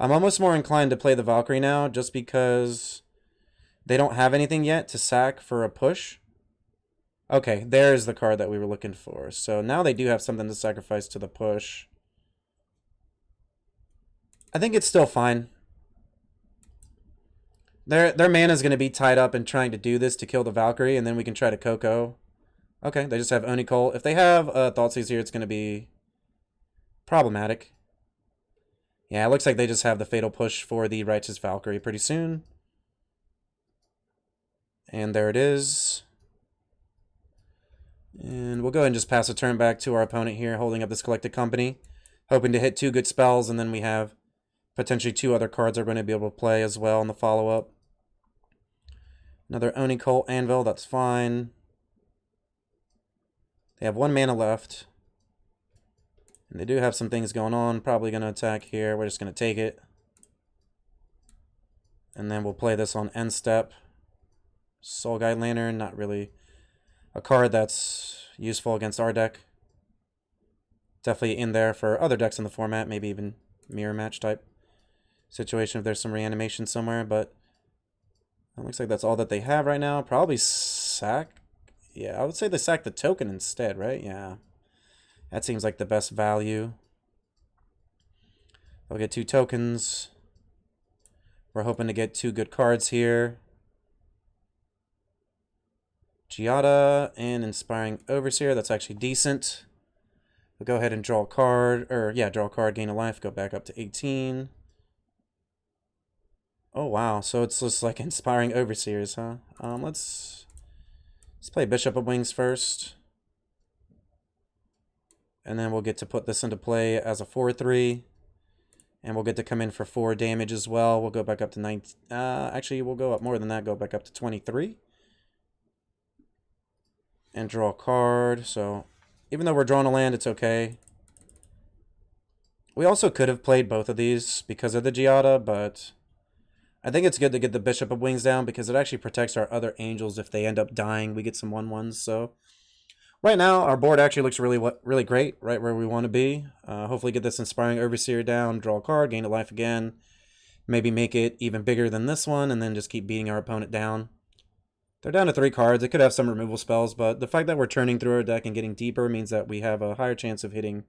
I'm almost more inclined to play the Valkyrie now just because they don't have anything yet to sack for a push. Okay, there's the card that we were looking for. So now they do have something to sacrifice to the push. I think it's still fine. Their mana is going to be tied up in trying to do this to kill the Valkyrie, and then we can try to Coco. Okay, they just have Onikol. If they have Thoughtseize here, it's going to be problematic. Yeah, it looks like they just have the Fatal Push for the Righteous Valkyrie pretty soon. And there it is. And we'll go ahead and just pass a turn back to our opponent here, holding up this Collected Company, hoping to hit 2 good spells, and then we have potentially 2 other cards we're going to be able to play as well in the follow-up. Another Oni Cult Anvil, that's fine. They have 1 mana left. And they do have some things going on. Probably going to attack here. We're just going to take it. And then we'll play this on end step. Soul Guide Lantern, not really a card that's useful against our deck. Definitely in there for other decks in the format, maybe even mirror match type situation if there's some reanimation somewhere, but it looks like that's all that they have right now. Probably sack. Yeah, I would say they sack the token instead, right? Yeah. That seems like the best value. They'll get 2 tokens. We're hoping to get 2 good cards here. Giada and Inspiring Overseer. That's actually decent. We'll go ahead and draw a card. Or, yeah, draw a card, gain a life, go back up to 18. Oh, wow. So it's just like Inspiring Overseers, huh? Let's play Bishop of Wings first. And then we'll get to put this into play as a 4/3. And we'll get to come in for 4 damage as well. We'll go back up to 19. Actually, we'll go up more than that. Go back up to 23. And draw a card. So, even though we're drawing a land, it's okay. We also could have played both of these because of the Giada, but I think it's good to get the Bishop of Wings down because it actually protects our other angels if they end up dying. We get some 1/1s, so right now our board actually looks really great, right where we want to be. Hopefully get this Inspiring Overseer down, draw a card, gain a life again, maybe make it even bigger than this one, and then just keep beating our opponent down. They're down to 3 cards. It could have some removal spells, but the fact that we're churning through our deck and getting deeper means that we have a higher chance of hitting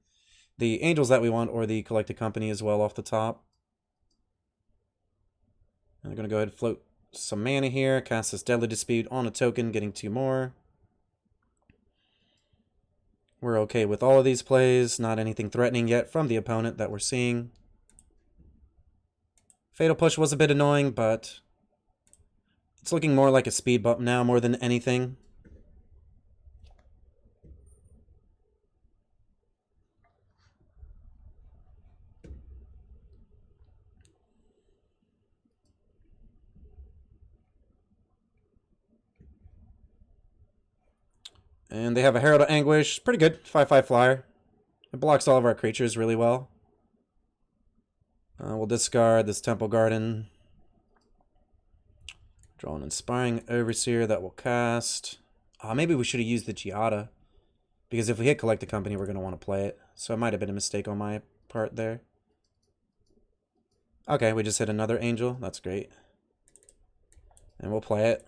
the angels that we want or the Collected Company as well off the top. I'm going to go ahead and float some mana here, cast this Deadly Dispute on a token, getting 2 more. We're okay with all of these plays, not anything threatening yet from the opponent that we're seeing. Fatal Push was a bit annoying, but it's looking more like a speed bump now more than anything. And they have a Herald of Anguish. Pretty good. 5/5 flyer. It blocks all of our creatures really well. We'll discard this Temple Garden. Draw an Inspiring Overseer that will cast. Maybe we should have used the Giada. Because if we hit Collected Company, we're going to want to play it. So it might have been a mistake on my part there. Okay, we just hit another Angel. That's great. And we'll play it.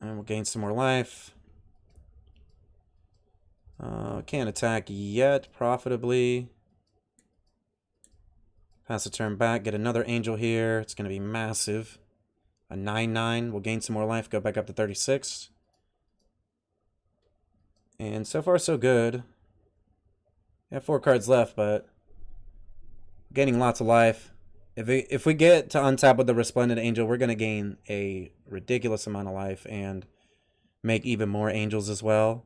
And we'll gain some more life. Can't attack yet profitably. Pass a turn back, get another angel here. It's going to be massive. A 9/9. We'll gain some more life, go back up to 36. And so far, so good. We have 4 cards left, but gaining lots of life. If we get to untap with the Resplendent Angel, we're going to gain a ridiculous amount of life and make even more angels as well.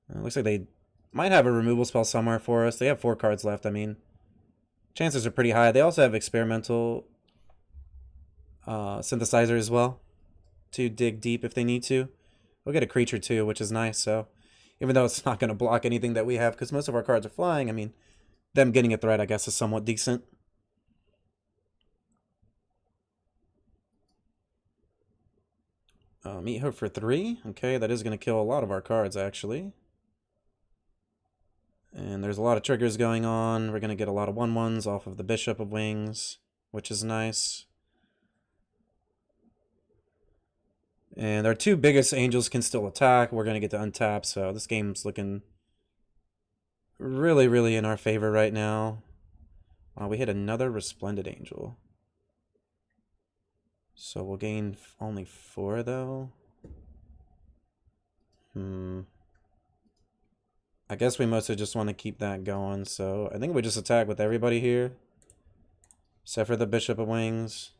It looks like they might have a removal spell somewhere for us. They have 4 cards left. I mean, chances are pretty high. They also have Experimental Synthesizer as well to dig deep if they need to. We'll get a creature too, which is nice. So even though it's not going to block anything that we have, because most of our cards are flying, I mean, them getting a threat, I guess, is somewhat decent. Meet her for 3. Okay, that is going to kill a lot of our cards, actually. And there's a lot of triggers going on. We're going to get a lot of 1/1s off of the Bishop of Wings, which is nice. And our 2 biggest angels can still attack. We're going to get to untap, so this game's looking really, really in our favor right now. We hit another Resplendent Angel. So we'll gain only 4, though. I guess we mostly just want to keep that going, so I think we just attack with everybody here. Except for the Bishop of Wings.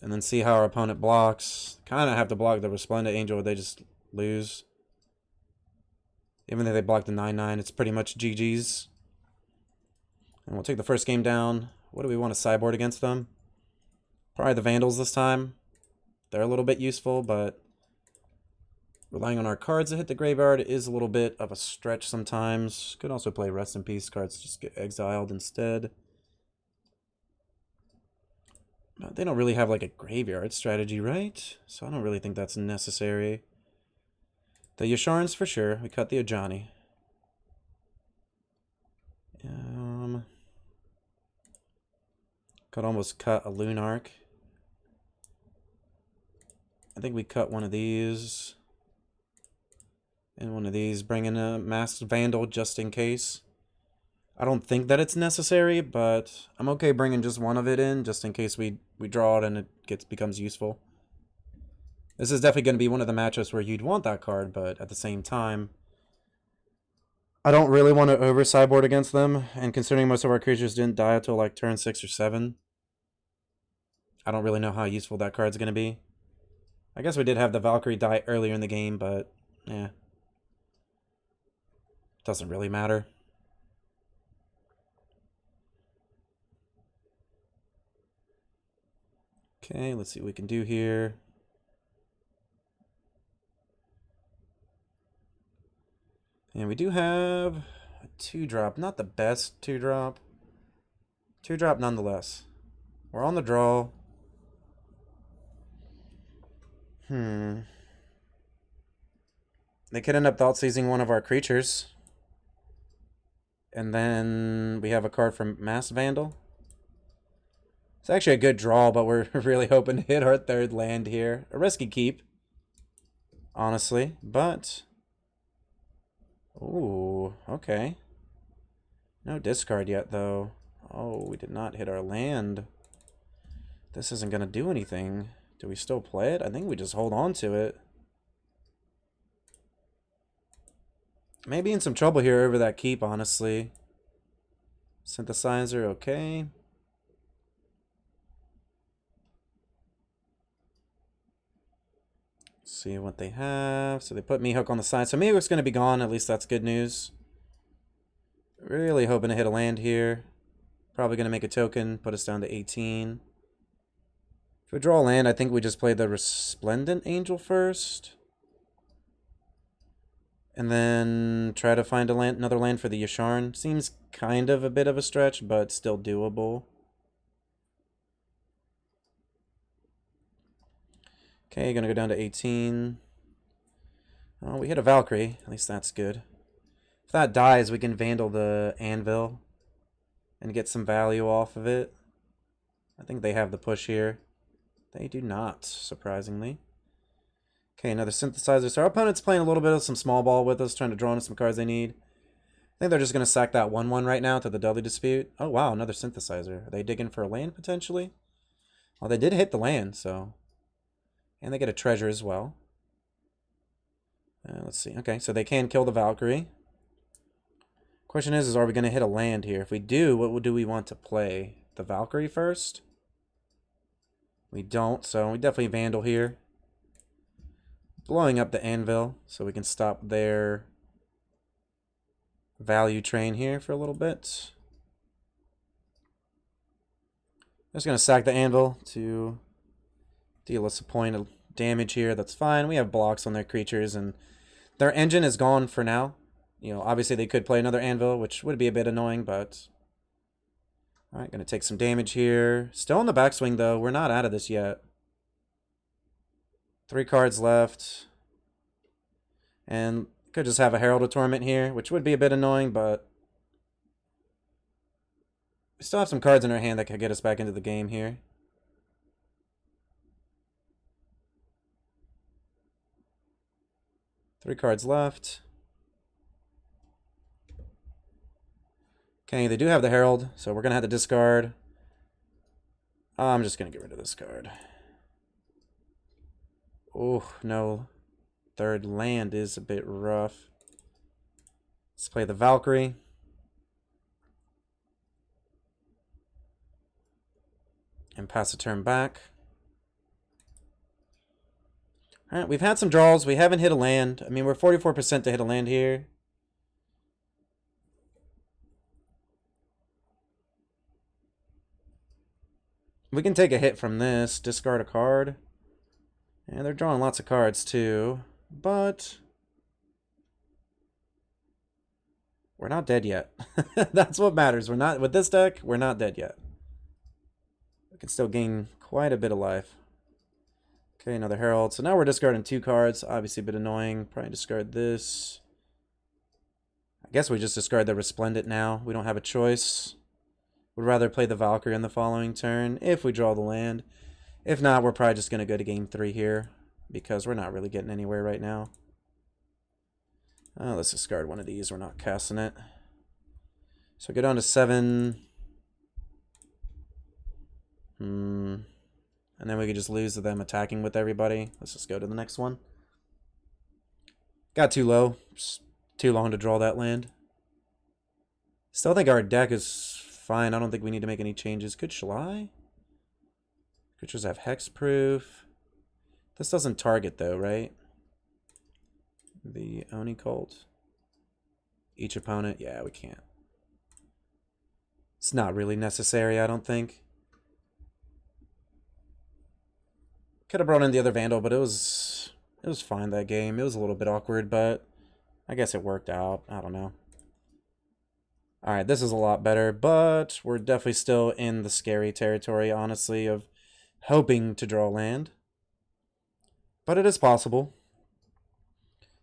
And then see how our opponent blocks. Kind of have to block the Resplendent Angel or they just lose. Even though they block the 9/9, it's pretty much GG's. And we'll take the first game down. What do we want to sideboard against them? Probably the Vandals this time. They're a little bit useful, but relying on our cards to hit the graveyard is a little bit of a stretch sometimes. Could also play Rest in Peace cards, just get exiled instead. But they don't really have like a graveyard strategy, right? So I don't really think that's necessary. The Yasharns for sure. We cut the Ajani. Could almost cut a Lunarch. I think we cut one of these. And one of these, bring in a Masked Vandal just in case. I don't think that it's necessary, but I'm okay bringing just one of it in, just in case we draw it and it becomes useful. This is definitely going to be one of the matchups where you'd want that card, but at the same time, I don't really want to over-sideboard against them, and considering most of our creatures didn't die until like turn 6 or 7, I don't really know how useful that card's going to be. I guess we did have the Valkyrie die earlier in the game, but yeah. Doesn't really matter. Okay, let's see what we can do here. And we do have a 2-drop. Not the best 2-drop. 2-drop nonetheless. We're on the draw. They could end up Thoughtseizing one of our creatures. And then we have a card from Mass Vandal. It's actually a good draw, but we're really hoping to hit our 3rd land here. A risky keep, honestly, but... Ooh, okay. No discard yet, though. Oh, we did not hit our land. This isn't going to do anything. Do we still play it? I think we just hold on to it. Maybe in some trouble here over that keep, honestly. Synthesizer, okay. See what they have. So they put Mihawk on the side. So Mihawk's going to be gone. At least that's good news. Really hoping to hit a land here. Probably going to make a token. Put us down to 18. If we draw a land, I think we just play the Resplendent Angel first. And then try to find a land, another land for the Yasharn. Seems kind of a bit of a stretch, but still doable. Okay, gonna go down to 18. Oh, we hit a Valkyrie. At least that's good. If that dies, we can Vandal the Anvil and get some value off of it. I think they have the push here. They do not, surprisingly. Okay, another Synthesizer. So our opponent's playing a little bit of some small ball with us, trying to draw into some cards they need. I think they're just going to sack that 1/1 right now to the Dudley Dispute. Oh, wow, another Synthesizer. Are they digging for a land, potentially? Well, they did hit the land, so... And they get a treasure as well. Let's see. Okay, so they can kill the Valkyrie. Question is are we going to hit a land here? If we do, what do we want to play? The Valkyrie first? We don't, so we definitely Vandal here. Blowing up the Anvil so we can stop their value train here for a little bit. Just going to sack the Anvil to deal us a point of damage here. That's fine. We have blocks on their creatures, and their engine is gone for now. You know, obviously they could play another Anvil, which would be a bit annoying, but... Alright, going to take some damage here. Still on the backswing, though. We're not out of this yet. 3 cards left. And could just have a Herald of Torment here, which would be a bit annoying, but... We still have some cards in our hand that could get us back into the game here. Three cards left. Okay, they do have the Herald, so we're going to have to discard. I'm just going to get rid of this card. Oh, no. 3rd land is a bit rough. Let's play the Valkyrie. And pass a turn back. Alright, we've had some draws. We haven't hit a land. I mean, we're 44% to hit a land here. We can take a hit from this, discard a card. And they're drawing lots of cards too. But we're not dead yet. That's what matters. We're not, with this deck, we're not dead yet. We can still gain quite a bit of life. Okay, another Herald. So now we're discarding 2 cards. Obviously a bit annoying. Probably discard this. I guess we just discard the Resplendent now. We don't have a choice. Would rather play the Valkyrie in the following turn if we draw the land. If not, we're probably just going to go to game 3 here because we're not really getting anywhere right now. Let's discard one of these. We're not casting it. So go down to 7. And then we could just lose to them attacking with everybody. Let's just go to the next one. Got too low. Just too long to draw that land. Still think our deck is fine. I don't think we need to make any changes. Could Shalai? Creatures have hexproof. This doesn't target though, right? The Oni Cult. Each opponent. Yeah, we can't. It's not really necessary, I don't think. Could have brought in the other Vandal, but it was fine that game. It was a little bit awkward, but I guess it worked out. I don't know. Alright, this is a lot better, but we're definitely still in the scary territory, honestly, of hoping to draw land. But it is possible.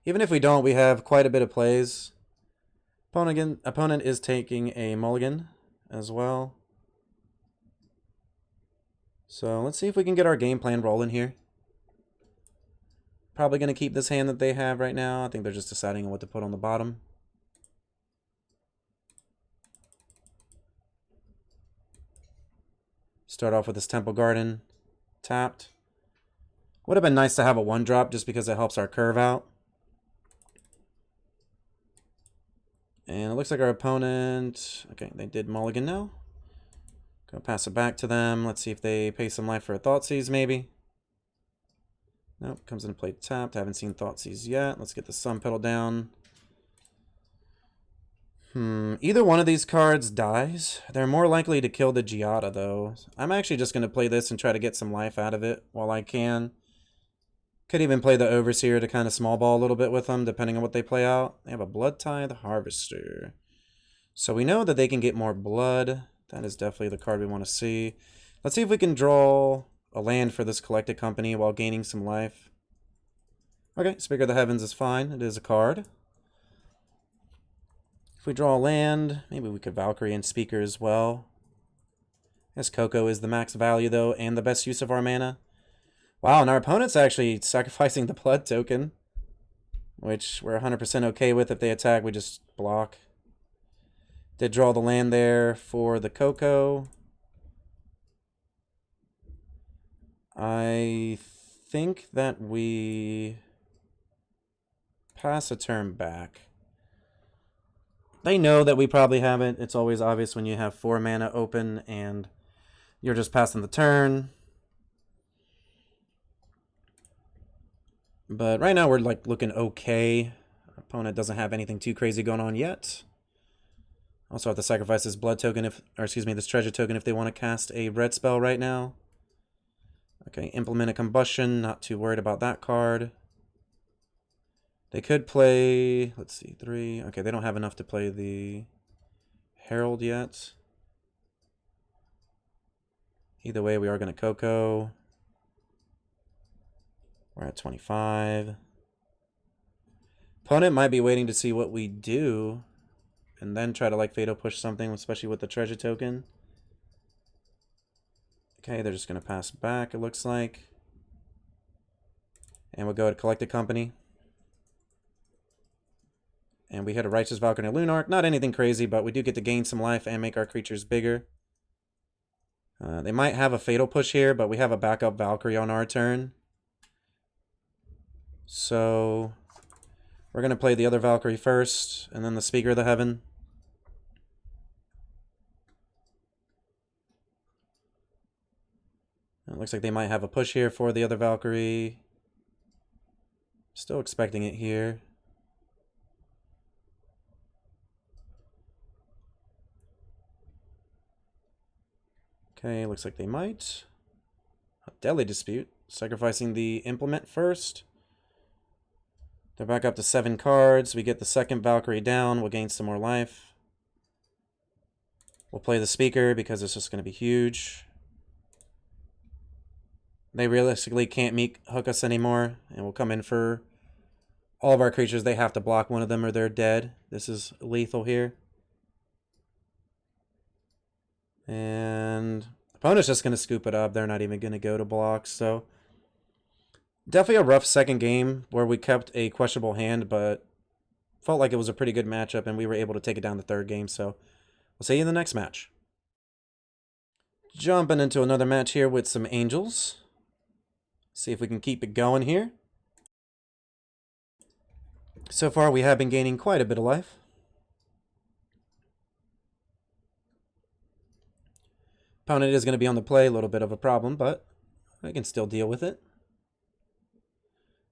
Even if we don't, we have quite a bit of plays. Opponent is taking a mulligan as well. So let's see if we can get our game plan rolling here. Probably going to keep this hand that they have right now. I think they're just deciding on what to put on the bottom. Start off with this Temple Garden. Tapped. Would have been nice to have a 1-drop just because it helps our curve out. And it looks like our opponent... Okay, they did mulligan now. Go pass it back to them. Let's see if they pay some life for a Thoughtseize, maybe. Nope, comes into play tapped. Haven't seen Thoughtseize yet. Let's get the Sun Petal down. Either one of these cards dies. They're more likely to kill the Giada, though. I'm actually just going to play this and try to get some life out of it while I can. Could even play the Overseer to kind of small ball a little bit with them, depending on what they play out. They have a Blood Tithe Harvester. So we know that they can get more blood. That is definitely the card we want to see. Let's see if we can draw a land for this Collected Company while gaining some life. Okay, Speaker of the Heavens is fine. It is a card. If we draw a land, maybe we could Valkyrie and Speaker as well. I guess Coco is the max value, though, and the best use of our mana. Wow, and our opponent's actually sacrificing the Blood token, which we're 100% okay with. If they attack, we just block. Did draw the land there for the Coco. I think that we pass a turn back. They know that we probably have it. It's always obvious when you have 4 mana open and you're just passing the turn. But right now we're like looking okay. Our opponent doesn't have anything too crazy going on yet. Also have to sacrifice this blood token this treasure token if they want to cast a red spell right now. Okay, implement a combustion, not too worried about that card. They could play, let's see, 3. Okay, they don't have enough to play the Herald yet. Either way, we are going to Coco. We're at 25. Opponent might be waiting to see what we do and then try to like Fatal Push something, especially with the treasure token. Okay, they're just going to pass back, it looks like. And we'll go to Collected Company. And we hit a Righteous Valkyrie Lunarch. Not anything crazy, but we do get to gain some life and make our creatures bigger. They might have a Fatal Push here, but we have a backup Valkyrie on our turn. So we're going to play the other Valkyrie first, and then the Speaker of the Heaven. Looks like they might have a push here for the other Valkyrie. Still expecting it here. Okay, looks like they might. A Deadly Dispute. Sacrificing the implement first. They're back up to 7 cards. We get the second Valkyrie down. We'll gain some more life. We'll play the speaker because it's just going to be huge. They realistically can't hook us anymore. And we'll come in for all of our creatures. They have to block one of them or they're dead. This is lethal here. And opponent's just going to scoop it up. They're not even going to go to blocks. So definitely a rough second game where we kept a questionable hand, but felt like it was a pretty good matchup and we were able to take it down the third game. So we'll see you in the next match. Jumping into another match here with some Angels. See if we can keep it going here. So far we have been gaining quite a bit of life. Opponent is going to be on the play, a little bit of a problem, but I can still deal with it.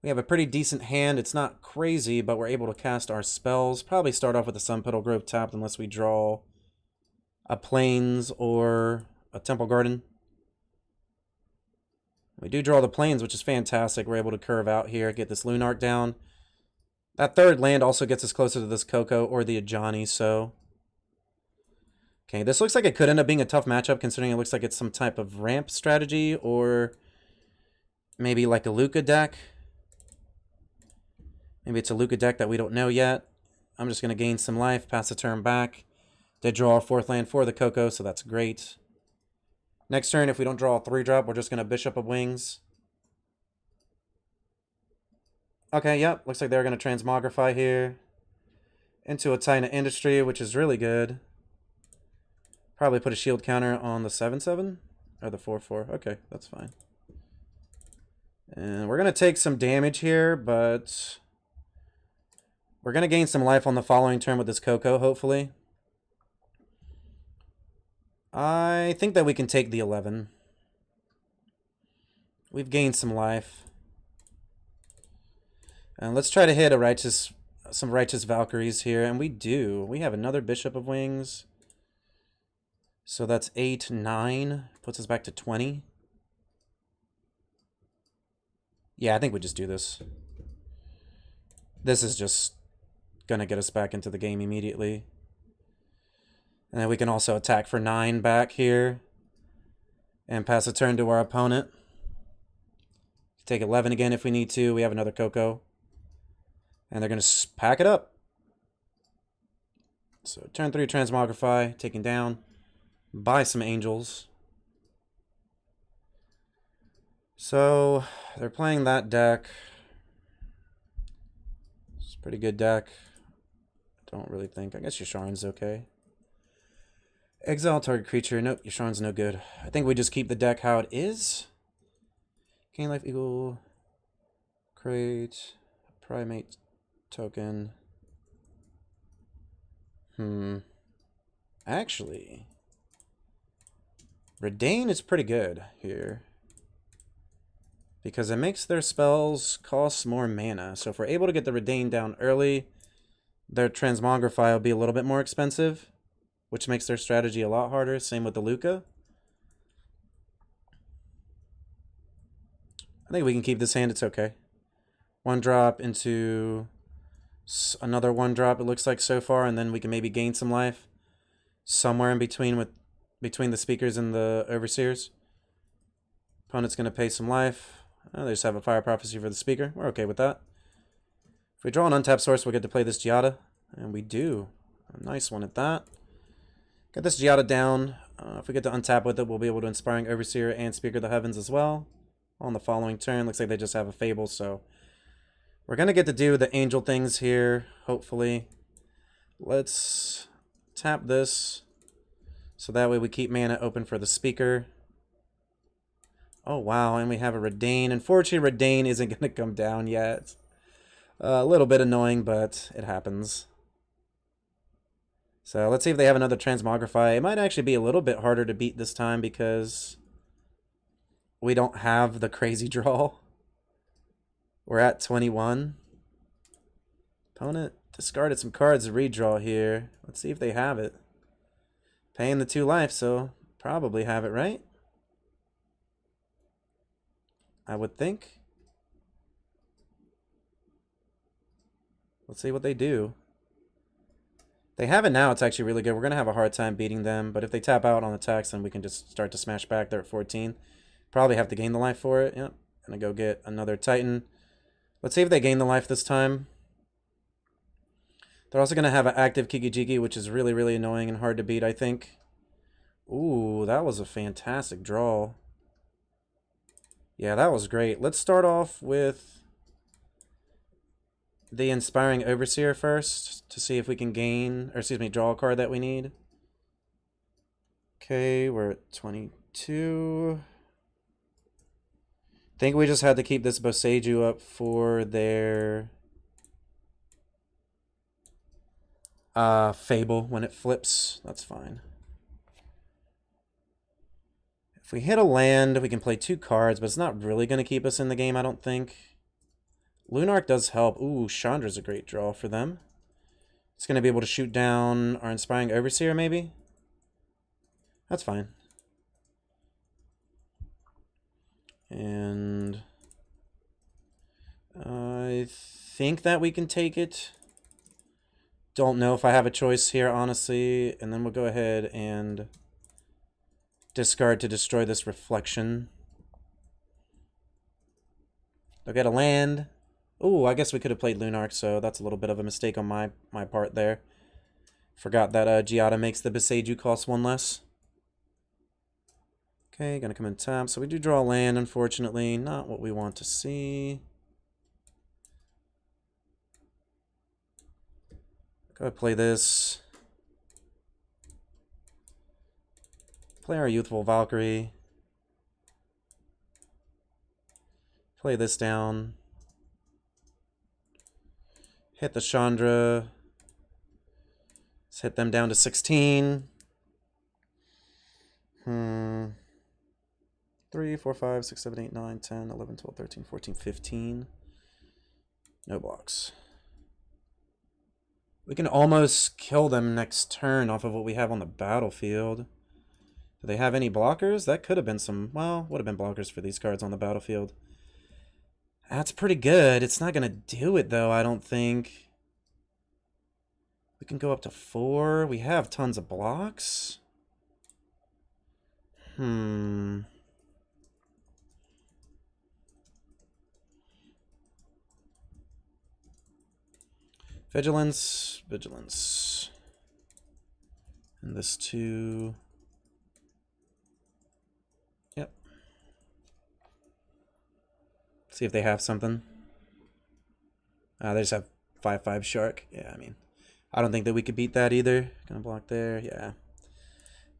We have a pretty decent hand. It's not crazy, but we're able to cast our spells. Probably start off with the Sun Petal Grove tapped unless we draw a Plains or a Temple Garden. We do draw the Plains, which is fantastic. We're able to curve out here, get this Lunark down. That third land also gets us closer to this Coco or the Ajani, so... Okay, this looks like it could end up being a tough matchup considering it looks like it's some type of ramp strategy or maybe like a Lukka deck. Maybe it's a Lukka deck that we don't know yet. I'm just going to gain some life, pass the turn back. They draw a 4th land for the Coco, so that's great. Next turn, if we don't draw a 3-drop, we're just going to Bishop of Wings. Okay, yep, looks like they're going to Transmogrify here into a Titan of Industry, which is really good. Probably put a shield counter on the 7/7 or the 4/4. Okay, that's fine. And we're going to take some damage here, but we're going to gain some life on the following turn with this Coco, hopefully. I think that we can take the 11. We've gained some life. And let's try to hit some righteous Valkyries here, and we do. We have another Bishop of Wings. So that's 8, 9. Puts us back to 20. Yeah, I think we just do this. This is just going to get us back into the game immediately. And then we can also attack for 9 back here. And pass a turn to our opponent. Take 11 again if we need to. We have another Coco. And they're going to pack it up. So turn 3 Transmogrify, taken down by some Angels. So they're playing that deck. It's a pretty good deck. Don't really think. I guess Yasharn's okay. Exile target creature. Nope, Yasharn's no good. I think we just keep the deck how it is. Gain life equal. Create. Primate token. Actually, Redain is pretty good here because it makes their spells cost more mana. So if we're able to get the Redain down early, their Transmogrify will be a little bit more expensive, which makes their strategy a lot harder. Same with the Lukka. I think we can keep this hand. It's okay. 1-drop into another 1-drop, it looks like so far, and then we can maybe gain some life somewhere in between between the speakers and the overseers. Opponent's going to pay some life. Oh, they just have a Fire Prophecy for the speaker. We're okay with that. If we draw an untapped source, we'll get to play this Giada, and we do. A nice one at that. Get this Giada down. If we get to untap with it, we'll be able to Inspiring Overseer and Speaker of the Heavens as well. On the following turn, looks like they just have a Fable, so we're going to get to do the angel things here, hopefully. Let's tap this, so that way we keep mana open for the speaker. Oh, wow, and we have a Redain. Unfortunately, Redain isn't going to come down yet. A little bit annoying, but it happens. So let's see if they have another Transmogrify. It might actually be a little bit harder to beat this time because we don't have the crazy draw. We're at 21. Opponent discarded some cards to redraw here. Let's see if they have it. Paying the 2 life, so probably have it, right? I would think. Let's see what they do. They have it now. It's actually really good. We're going to have a hard time beating them, but if they tap out on attacks, then we can just start to smash back. They're at 14. Probably have to gain the life for it. Yep. Gonna go get another Titan. Let's see if they gain the life this time. They're also going to have an active Kiki-Jiki, which is really, really annoying and hard to beat, I think. Ooh, that was a fantastic draw. Yeah, that was great. Let's start off with the Inspiring Overseer first to see if we can gain, or excuse me, draw a card that we need. Okay, we're at 22. I think we just had to keep this Boseiju up for their Fable when it flips. That's fine. If we hit a land, we can play 2 cards, but it's not really going to keep us in the game, I don't think. Lunark does help. Ooh, Chandra's a great draw for them. It's going to be able to shoot down our Inspiring Overseer, maybe? That's fine. And I think that we can take it. Don't know if I have a choice here, honestly. And then we'll go ahead and discard to destroy this Reflection. They'll get a land. Ooh, I guess we could have played Lunark, so that's a little bit of a mistake on my part there. Forgot that Giada makes the Boseiju cost 1 less. Okay, gonna come in tap. So we do draw a land, unfortunately. Not what we want to see. Go ahead, play this. Play our Youthful Valkyrie. Play this down. Hit the Chandra. Let's hit them down to 16. 3, 4, 5, 6, 7, 8, 9, 10, 11, 12, 13, 14, 15. No blocks. We can almost kill them next turn off of what we have on the battlefield. Do they have any blockers? That could have been some, well, would have been blockers for these cards on the battlefield. That's pretty good. It's not going to do it, though, I don't think. We can go up to 4. We have tons of blocks. Vigilance, Vigilance. And this 2. Yep. See if they have something. They just have 5/5 Shark. Yeah, I mean, I don't think that we could beat that either. Gonna block there, yeah.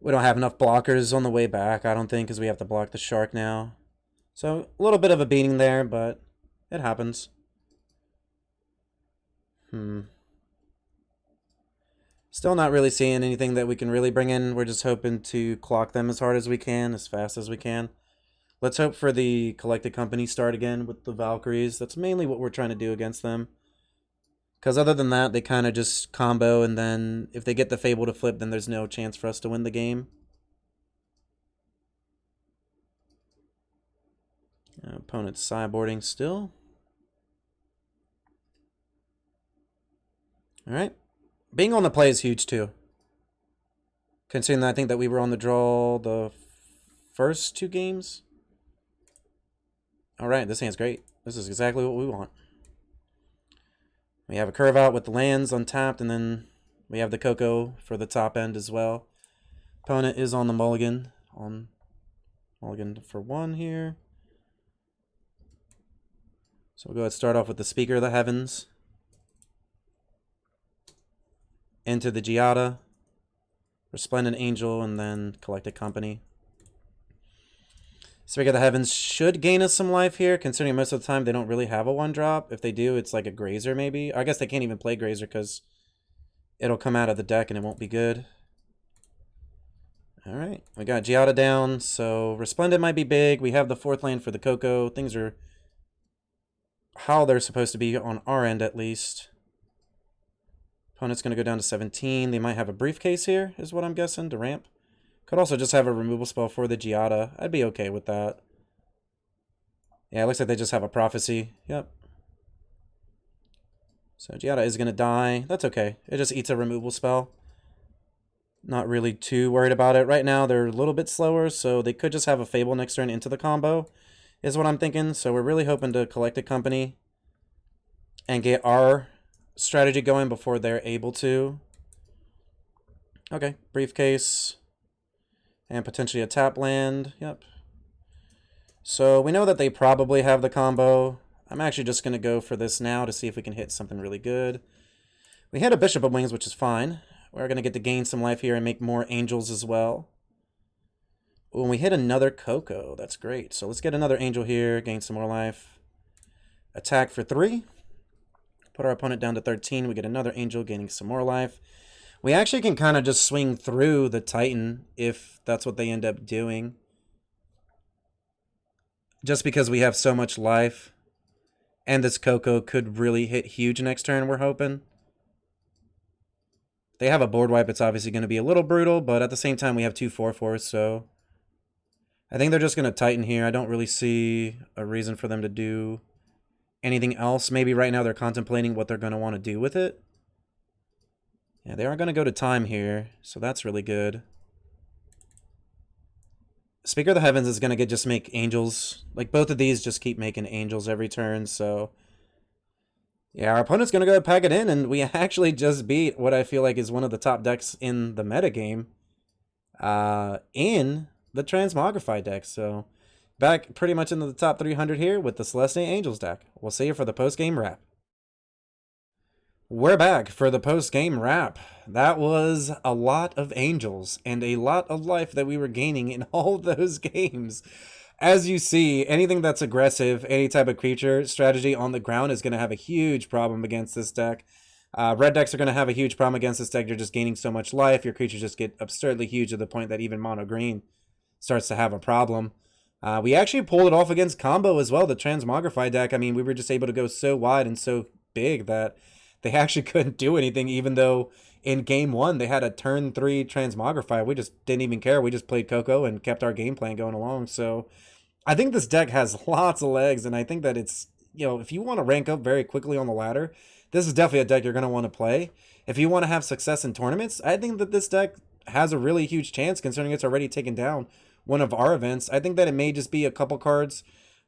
We don't have enough blockers on the way back, I don't think, because we have to block the Shark now. So, a little bit of a beating there, but it happens. Still not really seeing anything that we can really bring in. We're just hoping to clock them as hard as we can, as fast as we can. Let's hope for the Collected Company start again with the Valkyries. That's mainly what we're trying to do against them. Because other than that, they kind of just combo, and then if they get the Fable to flip, then there's no chance for us to win the game. Opponent's sideboarding still. Alright. Being on the play is huge, too. Considering that I think that we were on the draw the first 2 games. Alright, this hand's great. This is exactly what we want. We have a curve out with the lands untapped, and then we have the Coco for the top end as well. Opponent is on the mulligan. On mulligan for 1 here. So we'll go ahead and start off with the Speaker of the Heavens. Enter the Giada, Resplendent Angel, and then Collected Company. Speaker of the Heavens should gain us some life here, considering most of the time they don't really have a 1-drop. If they do, it's like a Grazer maybe. I guess they can't even play Grazer because it'll come out of the deck and it won't be good. Alright, we got Giada down, so Resplendent might be big. We have the 4th land for the Coco. Things are how they're supposed to be on our end, at least. Opponent's going to go down to 17. They might have a briefcase here, is what I'm guessing, to ramp. Could also just have a removal spell for the Giada. I'd be okay with that. Yeah, it looks like they just have a Prophecy. Yep. So Giada is going to die. That's okay. It just eats a removal spell. Not really too worried about it. Right now, they're a little bit slower, so they could just have a Fable next turn into the combo, is what I'm thinking. So we're really hoping to collect a company and get our strategy going before they're able to. Okay, briefcase. And potentially a tap land. Yep. So we know that they probably have the combo. I'm actually just going to go for this now to see if we can hit something really good. We hit a Bishop of Wings, which is fine. We're going to get to gain some life here and make more Angels as well. When we hit another Coco, that's great. So let's get another Angel here, gain some more life. Attack for 3. Put our opponent down to 13. We get another Angel, gaining some more life. We actually can kind of just swing through the Titan if that's what they end up doing. Just because we have so much life. And this Coco could really hit huge next turn, we're hoping. They have a board wipe. It's obviously going to be a little brutal, but at the same time, we have 2 4/4s, so I think they're just going to Titan here. I don't really see a reason for them to do anything else. Maybe right now they're contemplating what they're going to want to do with it. Yeah, they are going to go to time here, so that's really good. Speaker of the Heavens is going to just make Angels. Like, both of these just keep making Angels every turn, so yeah, our opponent's going to go pack it in, and we actually just beat what I feel like is one of the top decks in the metagame in the Transmogrify deck. So back pretty much into the top 300 here with the Selesnya Angels deck. We'll see you for the post-game wrap. We're back for the post-game wrap. That was a lot of Angels and a lot of life that we were gaining in all those games. As you see, anything that's aggressive, any type of creature strategy on the ground is going to have a huge problem against this deck. Red decks are going to have a huge problem against this deck. You're just gaining so much life. Your creatures just get absurdly huge to the point that even mono green starts to have a problem. We actually pulled it off against combo as well, the Transmogrify deck. I mean, we were just able to go so wide and so big that they actually couldn't do anything, even though in game 1 they had a turn 3 Transmogrify. We just didn't even care. We just played Coco and kept our game plan going along. So I think this deck has lots of legs, and I think that it's, you know, if you want to rank up very quickly on the ladder, this is definitely a deck you're going to want to play. If you want to have success in tournaments, I think that this deck has a really huge chance, considering it's already taken down one of our events. I think that it may just be a couple cards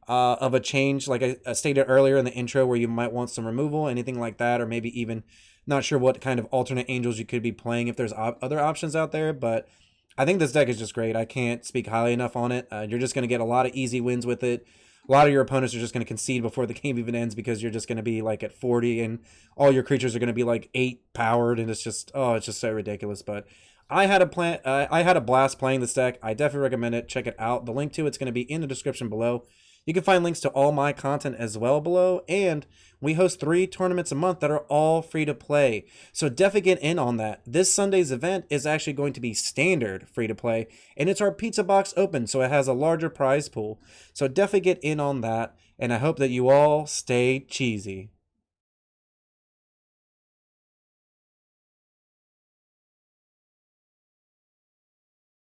of a change, like I stated earlier in the intro, where you might want some removal, anything like that, or maybe even not sure what kind of alternate Angels you could be playing if there's other options out there, but I think this deck is just great. I can't speak highly enough on it. You're just going to get a lot of easy wins with it. A lot of your opponents are just going to concede before the game even ends because you're just going to be like at 40 and all your creatures are going to be like 8 powered, and it's just, oh, it's just so ridiculous. But I had a blast playing this deck. I definitely recommend it. Check it out. The link to it's going to be in the description below. You can find links to all my content as well below, and we host 3 tournaments a month that are all free to play. So definitely get in on that. This Sunday's event is actually going to be standard free to play, and it's our PizzaBox Open, so it has a larger prize pool. So definitely get in on that, and I hope that you all stay cheesy.